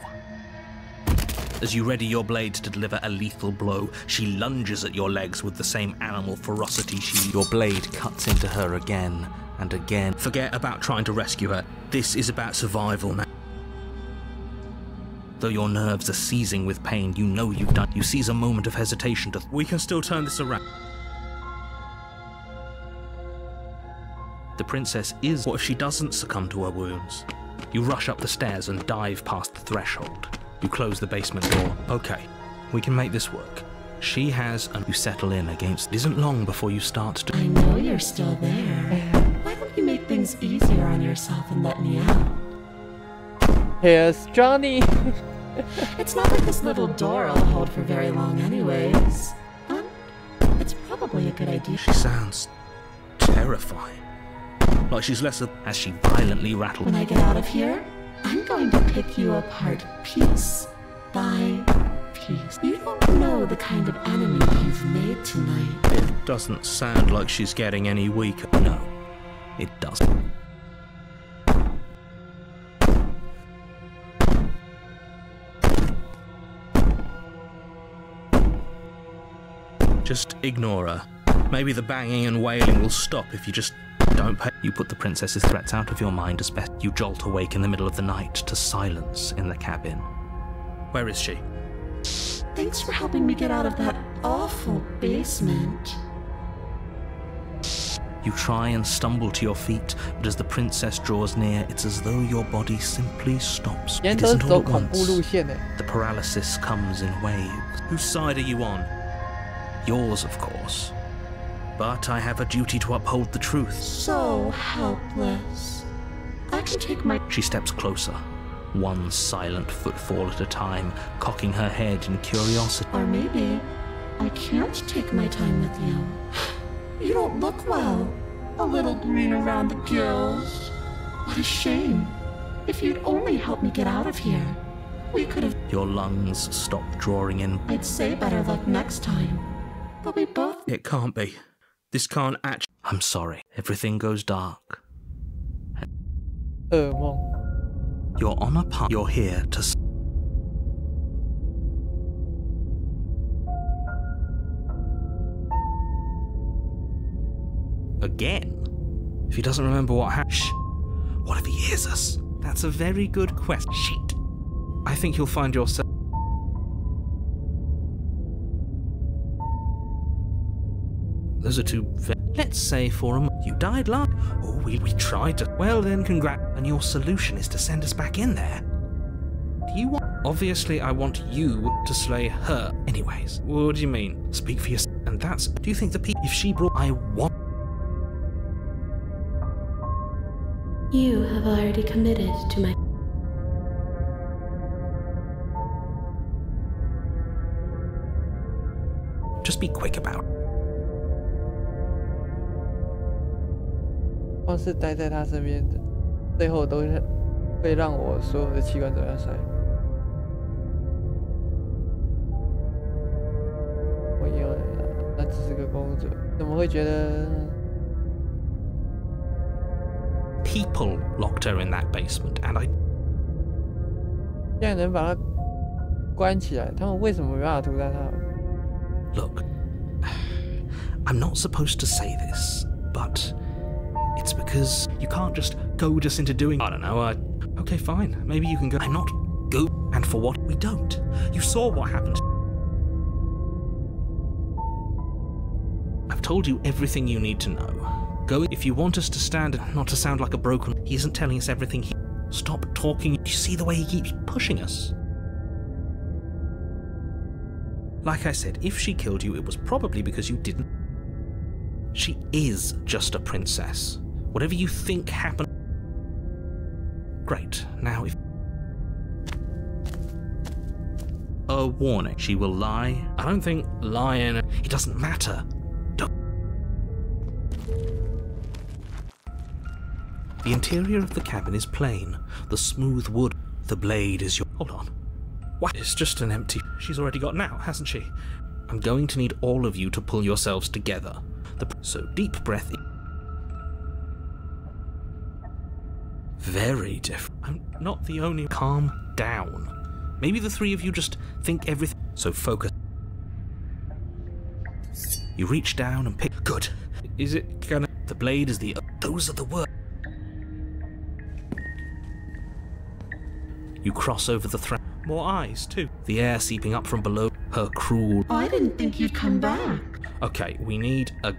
As you ready your blade to deliver a lethal blow, she lunges at your legs with the same animal ferocity Your blade cuts into her again and again. Forget about trying to rescue her. This is about survival now. Though your nerves are seizing with pain, you know you've done. You seize a moment of hesitation to. We can still turn this around. The princess is. What if she doesn't succumb to her wounds? You rush up the stairs and dive past the threshold. You close the basement door. Okay, we can make this work. She has, and you settle in against. It isn't long before you start to. I know you're still there. Why don't you make things easier on yourself and let me out? Here's Johnny. It's not like this little door will hold for very long anyways. It's probably a good idea. She sounds terrifying. Like she's less of. As she violently rattles. When I get out of here, I'm going to pick you apart piece by piece. You don't know the kind of enemy you've made tonight. It doesn't sound like she's getting any weaker. No, it doesn't. Just ignore her. Maybe the banging and wailing will stop if you just don't pay. You put the princess's threats out of your mind as best. You jolt awake in the middle of the night to silence in the cabin. Where is she? Thanks for helping me get out of that awful basement. You try and stumble to your feet, but as the princess draws near, it's as though your body simply stops. It isn't all at once. The paralysis comes in waves. Whose side are you on? Yours, of course. But I have a duty to uphold the truth. So helpless. I can take my... She steps closer, one silent footfall at a time, cocking her head in curiosity. Or maybe I can't take my time with you. You don't look well. A little green around the gills. What a shame. If you'd only help me get out of here, we could have... Your lungs stop drawing in. I'd say better luck next time. But we both... It can't be. This can't actually... I'm sorry. Everything goes dark. You're on a path. You're here to... Again? If he doesn't remember what happened... Shh. What if he hears us? That's a very good question. Shit. I think you'll find yourself... Those are two... Let's say for a month. You died last... Oh, we tried to... Well then, congrats. And your solution is to send us back in there. Do you want... Obviously, I want you to slay her. Anyways, what do you mean? Speak for yourself. And that's... Do you think the people... If she brought... I want... You have already committed to my... Just be quick about it. 光是待在他身边的，最后都会让我所有的器官都要衰。我以为那只是个公主，怎么会觉得 ？People locked her in that basement, and I. 现在能把她关起来，他们为什么没办法屠杀她 ？Look, I'm not supposed to say this, but. It's because you can't just goad us into doing... I don't know, okay, fine. Maybe you can go... I'm not go... And for what? We don't. You saw what happened. I've told you everything you need to know. Go if you want us to stand... Not to sound like a broken... He isn't telling us everything he... Stop talking. Do you see the way he keeps pushing us? Like I said, if she killed you, it was probably because you didn't... She is just a princess. Whatever you think happened... Great. Now if... A warning. She will lie. I don't think lying... It doesn't matter. Don't... The interior of the cabin is plain. The smooth wood. The blade is your... Hold on. What? It's just an empty... She's already got now, hasn't she? I'm going to need all of you to pull yourselves together. So deep breath in. Very different. I'm not the only... Calm down. Maybe the three of you just think everything... So focus. You reach down and pick... Good. Is it gonna... The blade is the... Those are the words. You cross over the thread. More eyes, too. The air seeping up from below. Her cruel... I didn't think you'd come back. Okay, we need a...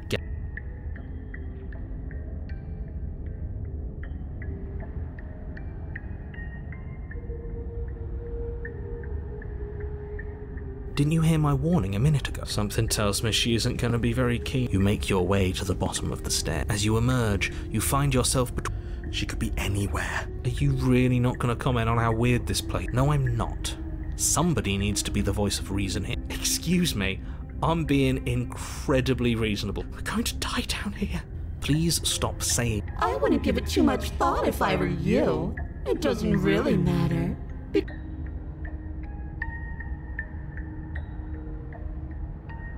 Didn't you hear my warning a minute ago? Something tells me she isn't going to be very keen. You make your way to the bottom of the stair. As you emerge, you find yourself between... She could be anywhere. Are you really not going to comment on how weird this place? No, I'm not. Somebody needs to be the voice of reason here. Excuse me, I'm being incredibly reasonable. We're going to die down here. Please stop saying... I wouldn't give it too much thought if I were you. It doesn't really matter.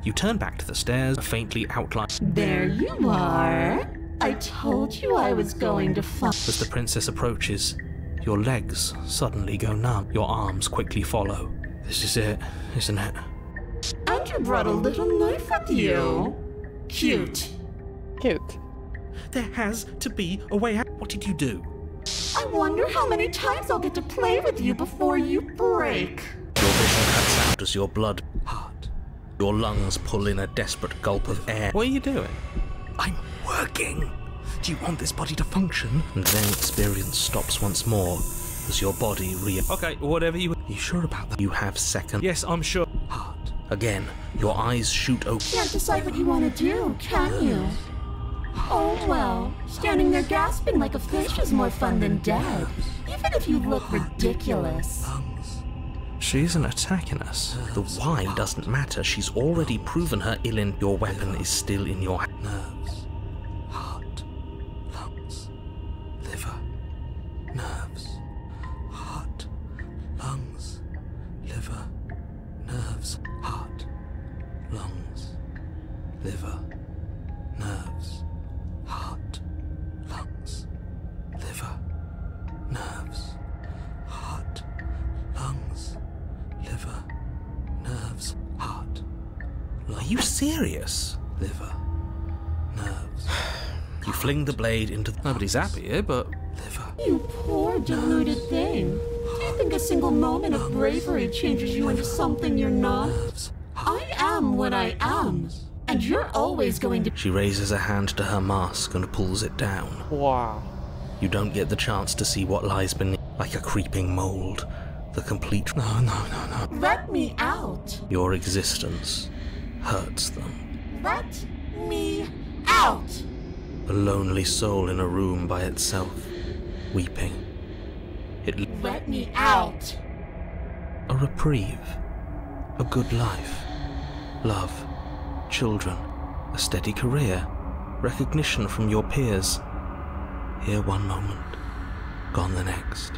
You turn back to the stairs, a faintly outlined... There you are. I told you I was going to find... As the princess approaches, your legs suddenly go numb. Your arms quickly follow. This is it, isn't it? And you brought a little knife with you. Cute. Cute. There has to be a way out. What did you do? I wonder how many times I'll get to play with you before you break. Your vision cuts out as your blood... Your lungs pull in a desperate gulp of air. What are you doing? I'm working. Do you want this body to function? And then experience stops once more as your body Okay, whatever you... You sure about that? You have second... Yes, I'm sure. Heart. Again, your eyes shoot open. Can't decide what you want to do, can you? Oh well, standing there gasping like a fish is more fun than dead. Even if you look ridiculous. She isn't attacking us. The why doesn't matter. She's already proven her in. Your weapon is still in your nerves. Heart. Lungs. Liver. Nerves. Heart. Lungs. Liver. Nerves. Heart. Lungs. Liver. Nerves. Heart. Lungs. Liver. Nerves. Heart. Lungs. Liver, nerves, heart. Are you serious? Liver, nerves. You fling the blade into... Nobody's happy here, but... Liver. You poor deluded thing. Do you think a single moment of bravery changes you into something you're not? Nerves. I am what I am, and you're always going to... She raises a hand to her mask and pulls it down. Wow. You don't get the chance to see what lies beneath, like a creeping mold. The complete... No. Let me out. Your existence hurts them. Let me out. A lonely soul in a room by itself, weeping. Let me out. A reprieve. A good life. Love. Children. A steady career. Recognition from your peers. Here one moment, gone the next.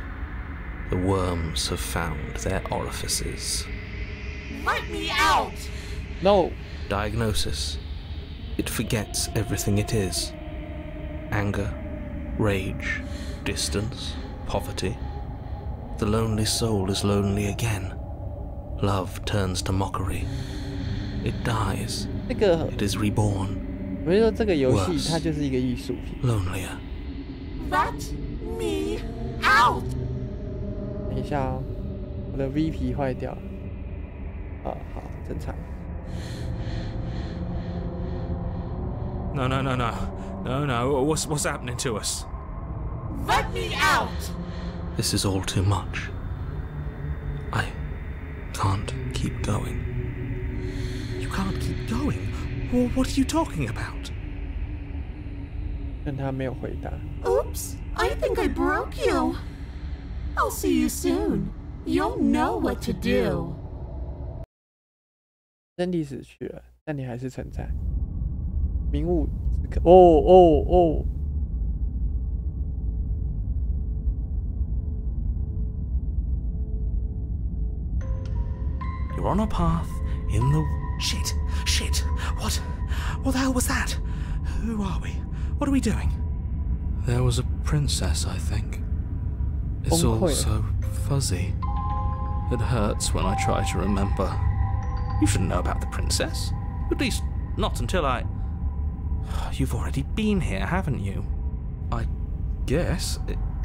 The worms have found their orifices. Let me out! No. Diagnosis. It forgets everything it is. Anger, rage, distance, poverty. The lonely soul is lonely again. Love turns to mockery. It dies. It is reborn. 我就说这个游戏它就是一个艺术品。 Lonelier. Let me out! 等一下哦，我的 V 皮坏掉了。好，正常。No. What's happening to us? Let me out! This is all too much. I can't keep going. You can't keep going? Well, what are you talking about? 但他没有回答。 Oops, I think I broke you. I'll see you soon. You'll know what to do. 身体死去了，但你还是存在。明悟之刻。哦。 You're on a path in the... Shit! What the hell was that? Who are we? What are we doing? There was a princess, I think. It's all so fuzzy. It hurts when I try to remember. You shouldn't know about the princess. At least, not until I... You've already been here, haven't you? I guess.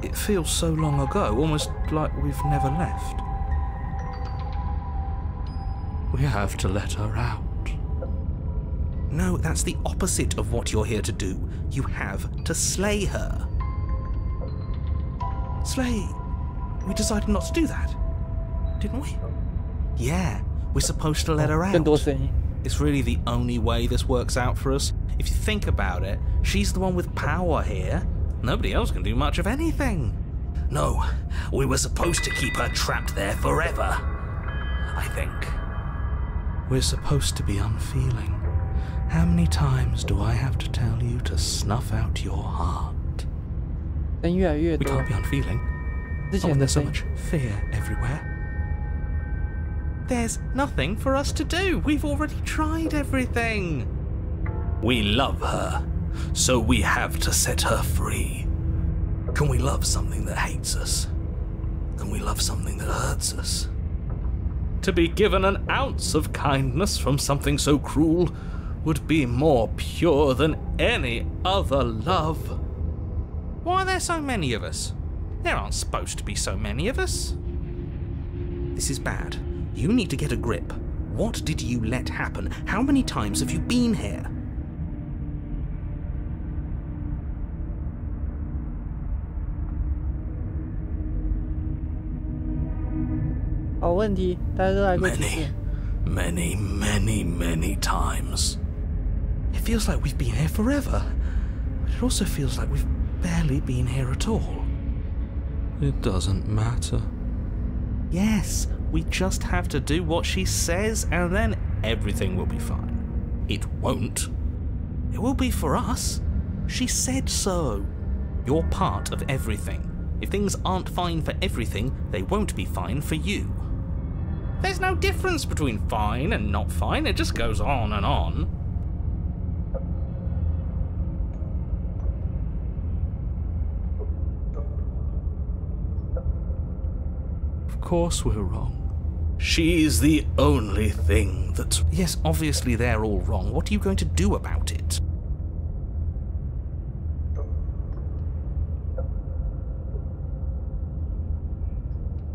It feels so long ago, almost like we've never left. We have to let her out. No, that's the opposite of what you're here to do. You have to slay her. Slay? We decided not to do that, didn't we? Yeah, we're supposed to let her out. It's really the only way this works out for us. If you think about it, she's the one with power here. Nobody else can do much of anything. No, we were supposed to keep her trapped there forever, I think. We're supposed to be unfeeling. How many times do I have to tell you to snuff out your heart? We can't be unfeeling. Oh, and there's so much fear everywhere. There's nothing for us to do. We've already tried everything. We love her, so we have to set her free. Can we love something that hates us? Can we love something that hurts us? To be given an ounce of kindness from something so cruel would be more pure than any other love. Why are there so many of us? There aren't supposed to be so many of us. This is bad. You need to get a grip. What did you let happen? How many times have you been here? Many times. It feels like we've been here forever, but it also feels like we've barely been here at all. It doesn't matter. Yes, we just have to do what she says and then everything will be fine. It won't. It will be for us. She said so. You're part of everything. If things aren't fine for everything, they won't be fine for you. There's no difference between fine and not fine, it just goes on and on. Of course we're wrong. She's the only thing that's... Yes, obviously they're all wrong. What are you going to do about it?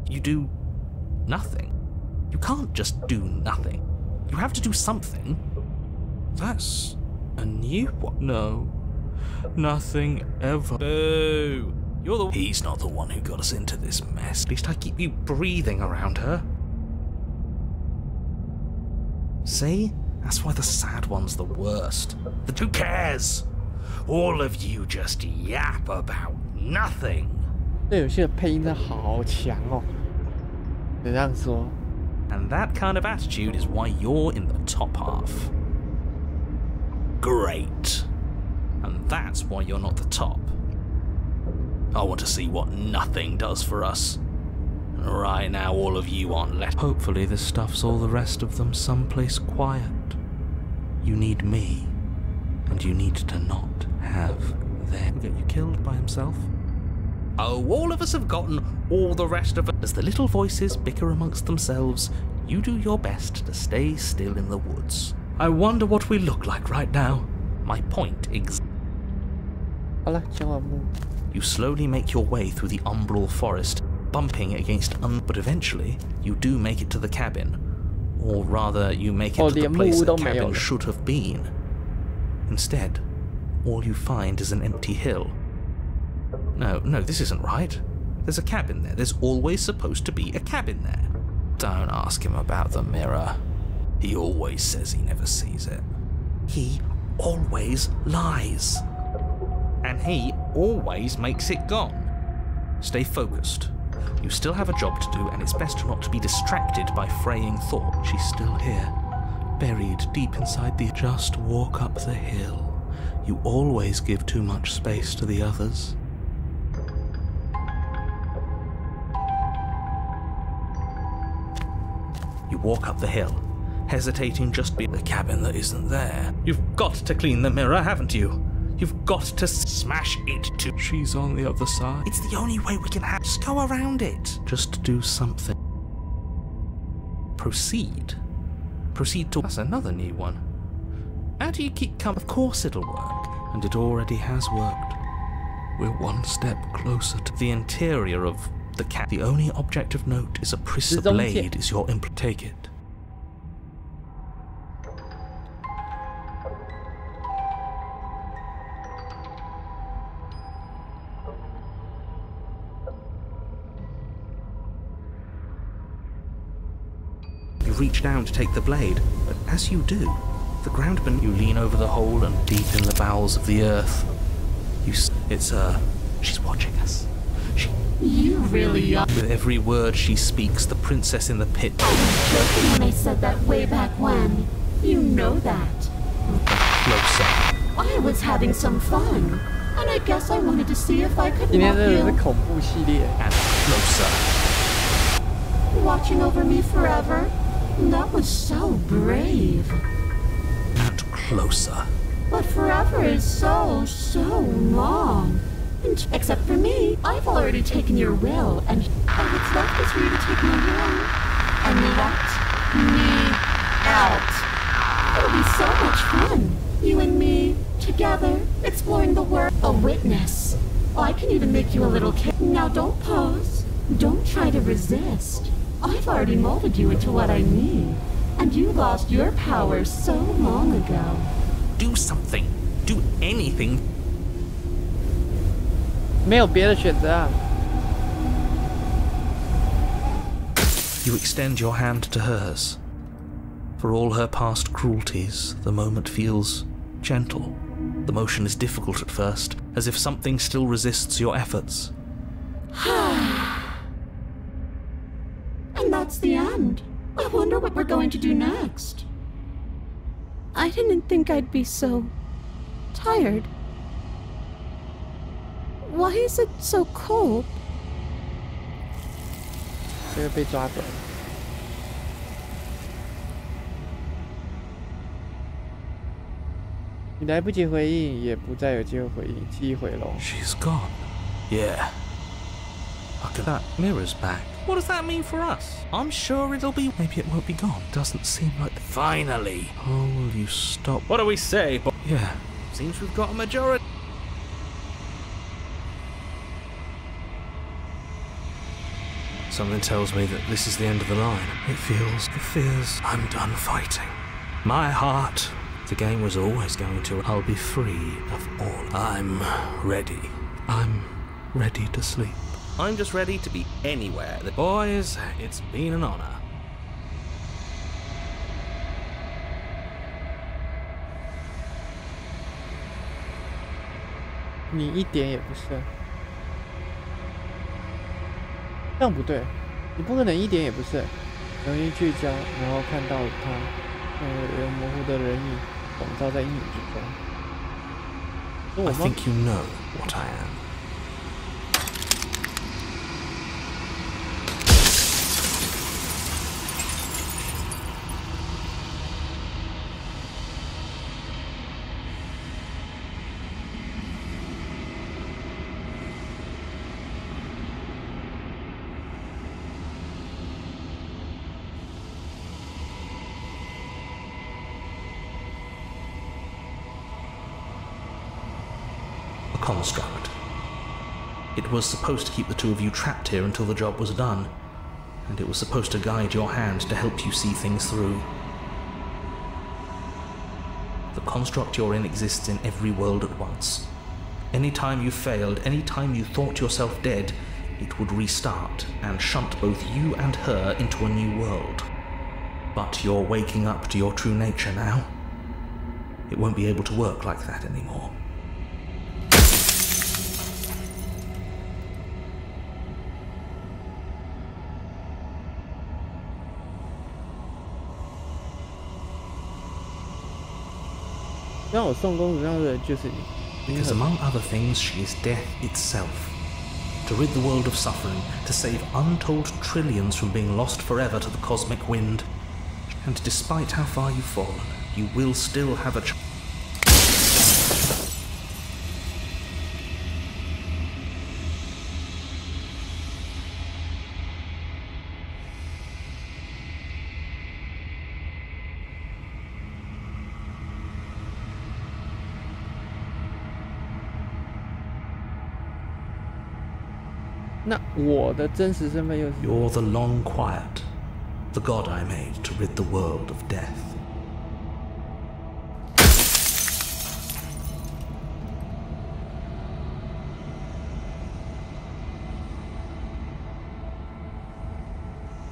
You do nothing. You can't just do nothing. You have to do something. That's a new one. No. Nothing ever. Boo. You're the... He's not the one who got us into this mess. At least I keep you breathing around her. See? That's why the sad one's the worst. Who cares? All of you just yap about nothing. 这游戏的配音真的好强哦，得这样说。 And that kind of attitude is why you're in the top half. Great. And that's why you're not the top. I want to see what nothing does for us. Right now, all of you aren't left. Hopefully this stuffs all the rest of them someplace quiet. You need me, and you need to not have them get you killed by himself. Oh, all of us have gotten all the rest of us. As the little voices bicker amongst themselves, you do your best to stay still in the woods. I wonder what we look like right now. My point is... You slowly make your way through the umbral forest, bumping against but eventually you do make it to the cabin. Or rather, you make it to the place the cabin should have been. Instead, all you find is an empty hill. No, this isn't right. There's a cabin there. There's always supposed to be a cabin there. Don't ask him about the mirror. He always says he never sees it. He always lies. And he always makes it gone. Stay focused. You still have a job to do, and it's best not to be distracted by fraying thought. She's still here, buried deep inside the... Just walk up the hill. You always give too much space to the others. You walk up the hill, hesitating just be the cabin that isn't there. You've got to clean the mirror, haven't you? You've got to smash it to... She's on the other side. It's the only way we can have... Just go around it. Just do something. Proceed. Proceed to... That's another new one. How do you keep coming? Of course it'll work. And it already has worked. We're one step closer to the interior of the cat. The only object of note is a blade is your take it. reach down to take the blade, but as you do, the ground beneath you lean over the hole and deep in the bowels of the earth. She's watching us. You really are. With every word she speaks, the princess in the pit. I was joking when I said that way back when. You know that. Closer. I was having some fun, and I guess I wanted to see if I could 今天 mock 真的是 you. 恐怖系列。 And closer. Watching over me forever? That was so brave. And closer. But forever is so long. And except for me, I've already taken your will, and what's left is for you to take my will and let me out. It'll be so much fun. You and me, together, exploring the world. A witness. I can even make you a little kid. Now don't pose. Don't try to resist. I've already molded you into what I need. And you lost your power so long ago. Do something. Do anything. 没有别的选择啊。 You extend your hand to hers. For all her past cruelties, the moment feels gentle. The motion is difficult at first, as if something still resists your efforts. And that's the end. I wonder what we're going to do next. I didn't think I'd be so tired. Why is it so cold? 这个被抓走了。你来不及回应，也不再有机会回应，记忆回笼。 She's gone. Yeah. Look at that. Mirror's back. What does that mean for us? I'm sure it'll be... Maybe it won't be gone. Doesn't seem like... Finally. Oh, will you stop? What do we say? Yeah. Seems we've got a majority. Something tells me that this is the end of the line. It fears I'm done fighting. My heart, the game was always going to. I'll be free of all. I'm ready. I'm ready to sleep. I'm just ready to be anywhere. The boys, it's been an honor. 你一点也不是。这样不对，你不可能一点也不是。容易聚焦，然后看到他，有模糊的人影笼罩在阴影之中。 I think you know what I am. Construct. It was supposed to keep the two of you trapped here until the job was done, and it was supposed to guide your hand to help you see things through. The construct you're in exists in every world at once. Any time you failed, any time you thought yourself dead, it would restart and shunt both you and her into a new world. But you're waking up to your true nature now. It won't be able to work like that anymore. Because among other things, she is death itself. To rid the world of suffering, to save untold trillions from being lost forever to the cosmic wind. And despite how far you've fallen, you will still have a chance. You're the long quiet, the god I made to rid the world of death.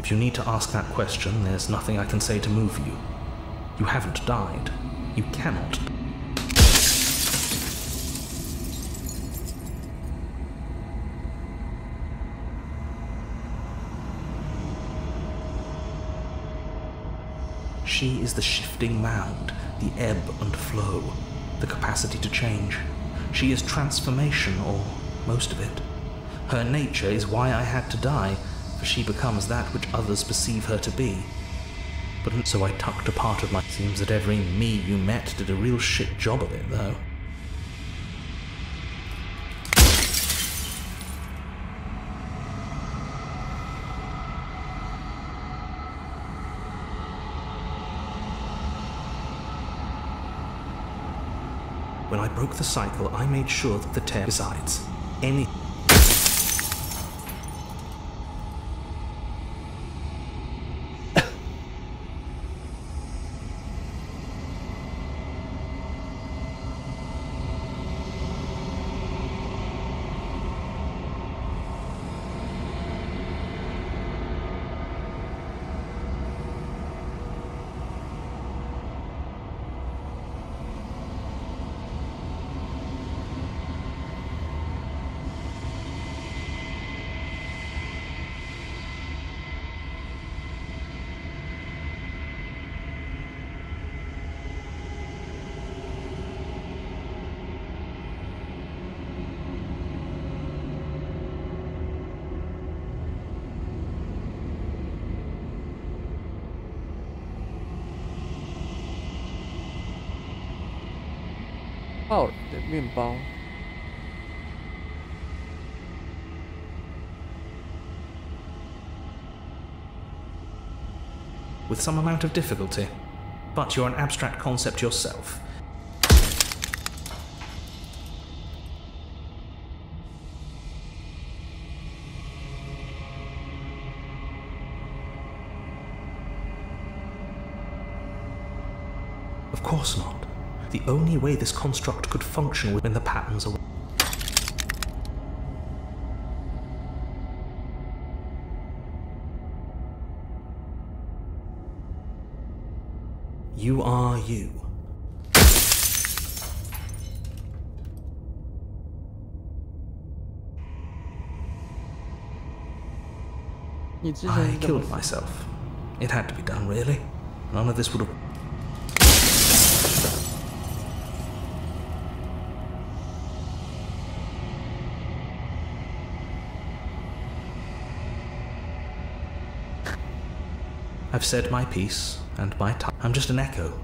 If you need to ask that question, there's nothing I can say to move you. You haven't died. You cannot. She is the shifting mound, the ebb and flow, the capacity to change. She is transformation, or most of it. Her nature is why I had to die, for she becomes that which others perceive her to be. But so I tucked a part of my... Seems that every me you met did a real shit job of it, though. When I broke the cycle, I made sure that the tear... Besides, any...鲍尔的面包。With some amount of difficulty, but you're an abstract concept yourself. Of course not. The only way this construct could function was when the patterns are... You are you. I killed myself. It had to be done, really. None of this would have... I've said my piece, and my time. I'm just an echo.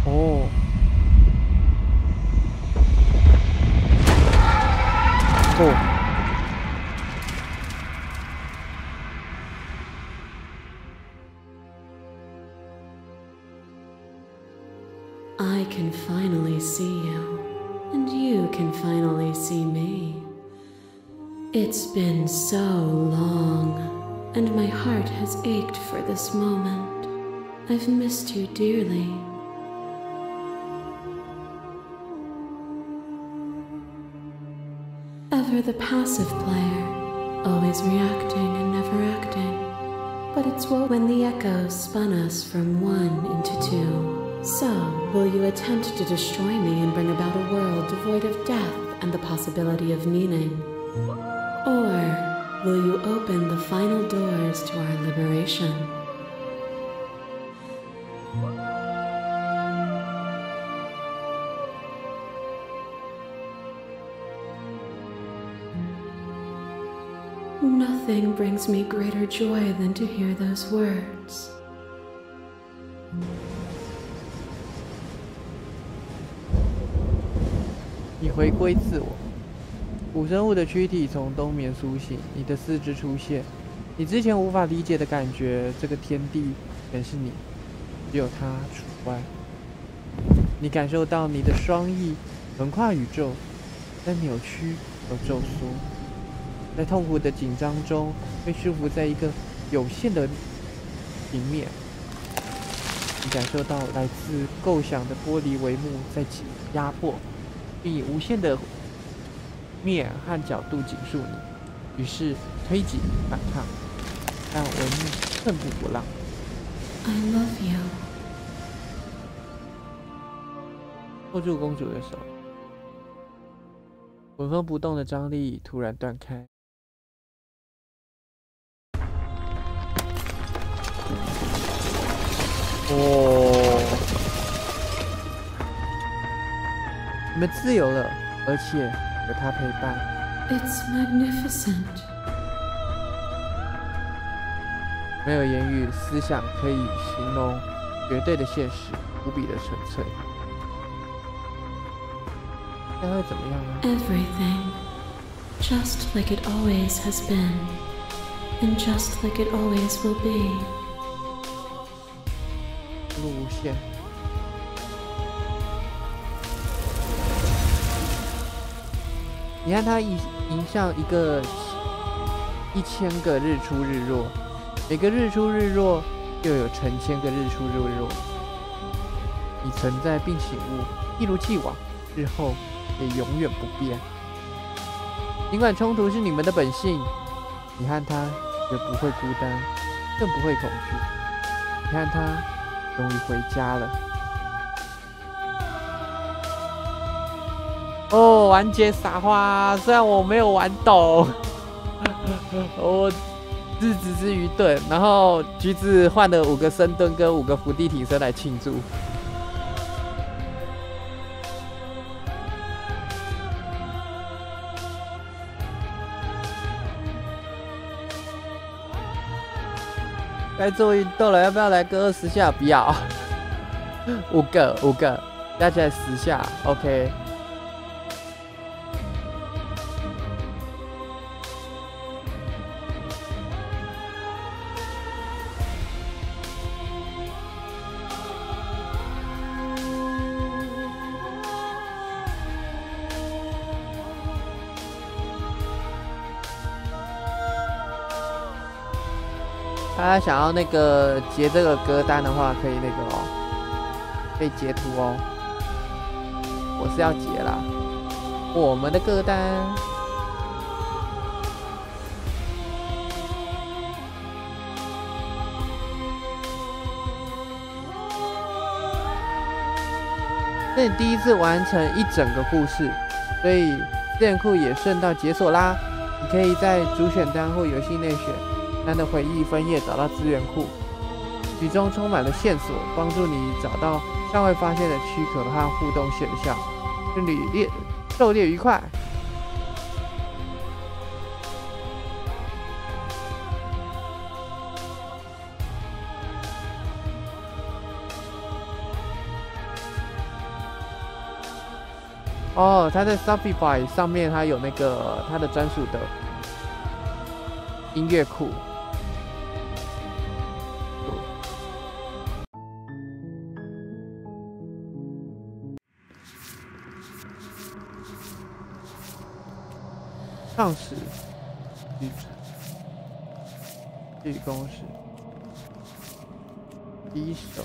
Oh. Oh. I can finally see you, and you can finally see me. It's been so long, and my heart has ached for this moment. I've missed you dearly. Ever the passive player, always reacting and never acting. But it's when the echoes spun us from one into two. So, will you attempt to destroy me and bring about a world devoid of death and the possibility of meaning? Or will you open the final doors to our liberation? Nothing brings me greater joy than to hear those words. 你回归自我，古生物的躯体从冬眠苏醒，你的四肢出现，你之前无法理解的感觉，这个天地全是你，只有它除外。你感受到你的双翼横跨宇宙，在扭曲和皱缩。在痛苦的紧张中，被束缚在一个有限的平面。你感受到来自构想的玻璃帷幕在压迫，并以无限的面和角度紧束你。于是推挤反抗，让帷幕寸步不让。I love you. 握住公主的手，纹风不动的张力突然断开。你们自由了，而且有他陪伴。It's magnificent. 没有言语、思想可以形容绝对的现实，无比的纯粹。那会怎么样呢？ Everything, just like it always has been, and just like it always will be. 路无限。你看它迎向一个1000个日出日落，每个日出日落又有成千个日出日落。你存在并醒悟，一如既往，日后也永远不变。尽管冲突是你们的本性，你和他也不会孤单，更不会恐惧。你看他终于回家了。哦，完结撒花，虽然我没有玩懂，我只是愚钝。然后橘子换了5个深蹲跟5个伏地挺身来庆祝。该做运动了，要不要来个20下？不要，5个，加起来10下 ，OK。大家想要那个截这个歌单的话，可以那个哦，可以截图哦。我是要截啦，我们的歌单。这你第一次完成一整个故事，所以资源库也顺道解锁啦。你可以在主选单或游戏内选单的回忆分页找到资源库，其中充满了线索，帮助你找到尚未发现的躯壳和互动现象。祝你狩猎愉快！哦，它在 Shopify 上面，它有那个它的专属的音乐库。创始剧公式第一首。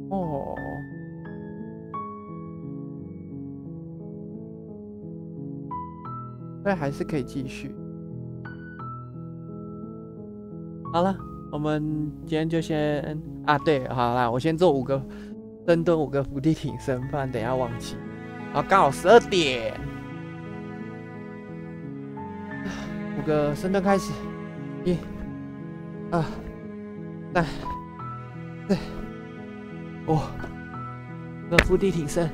哦，所以还是可以继续。好了，我们今天就先对，好啦，我先做5个深蹲，5个伏地挺身，不然等一下忘记。然后刚好12点，5个深蹲开始，1、2、3、4、哦，个伏地挺身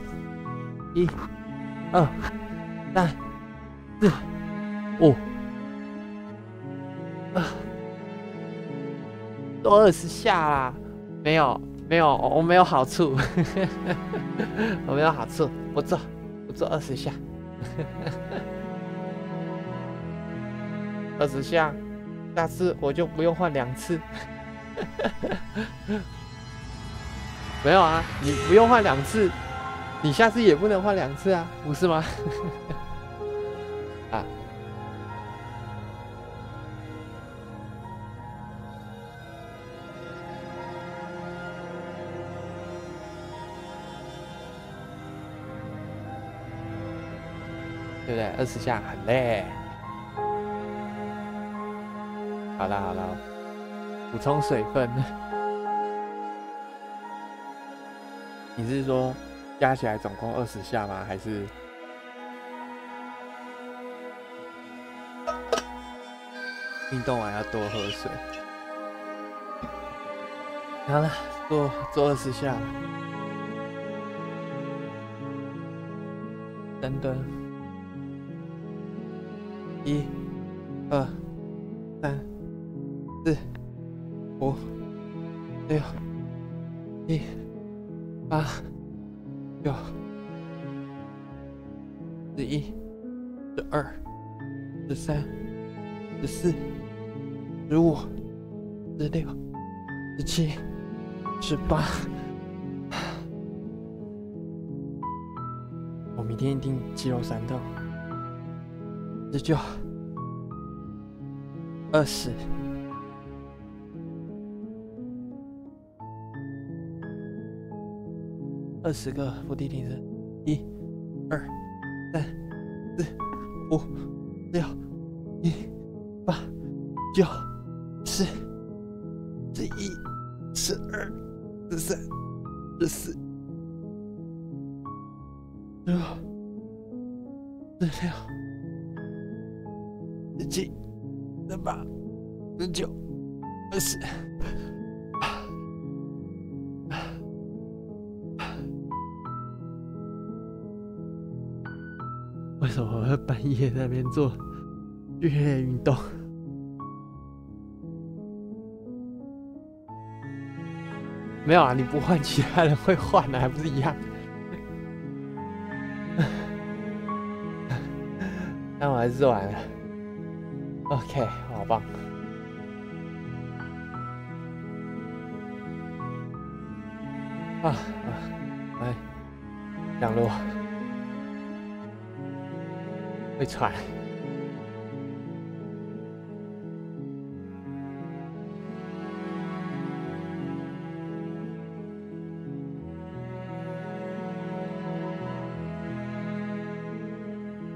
，1、2、3、4、5，都20下啦。没有，我没有好处，我没有好处，不做20下，20下，下次我就不用换2次。没有啊，你不用换2次，你下次也不能换2次啊，不是吗？啊。对不对？20下很累。好了，补充水分。你是说加起来总共20下吗？还是运动完要多喝水？好了，做20下。深蹲。1、2、3、4、5、6、7、8、9、11、12、13、14、15、16、17、18。我明天一定肌肉酸痛。19、20、20个伏地挺身，1、2、3、4、5、6、7、8、9、10、11、12、13、14、15、16、17、18、19、20。为什么我会半夜在那边做剧烈运动？没有啊，你不换，其他人会换啊，还不是一样？但我还是做完了。OK， 好棒！来，降落，会喘。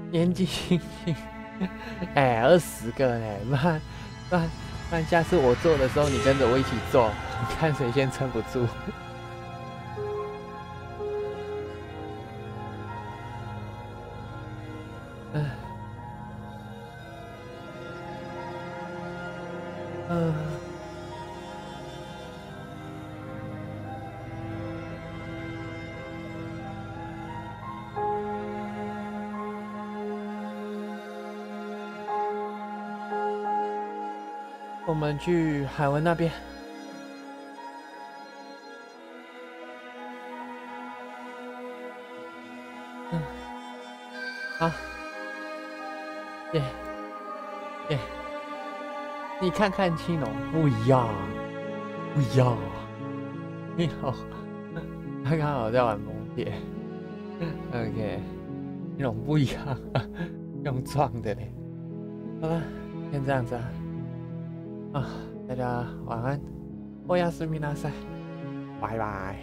年纪轻轻，哎，20个呢，不然下次我做的时候，你跟着我一起做，你看谁先撑不住。我们去海文那边。好，耶，你看看青龙，不一样，你好，他刚好在玩蒙铁 ，OK， 青龙不一样，用撞的嘞。好了，先这样子啊。大家晚安，おやすみなさい，拜拜。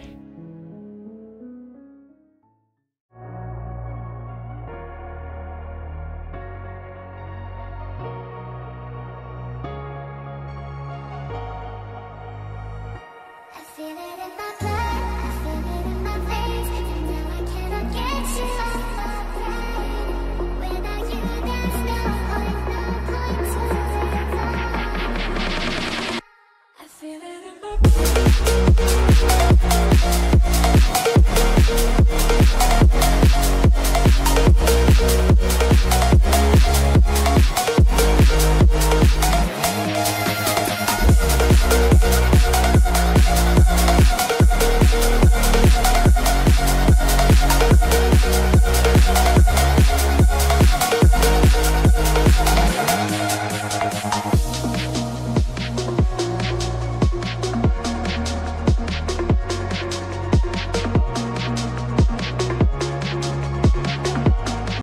Feel it.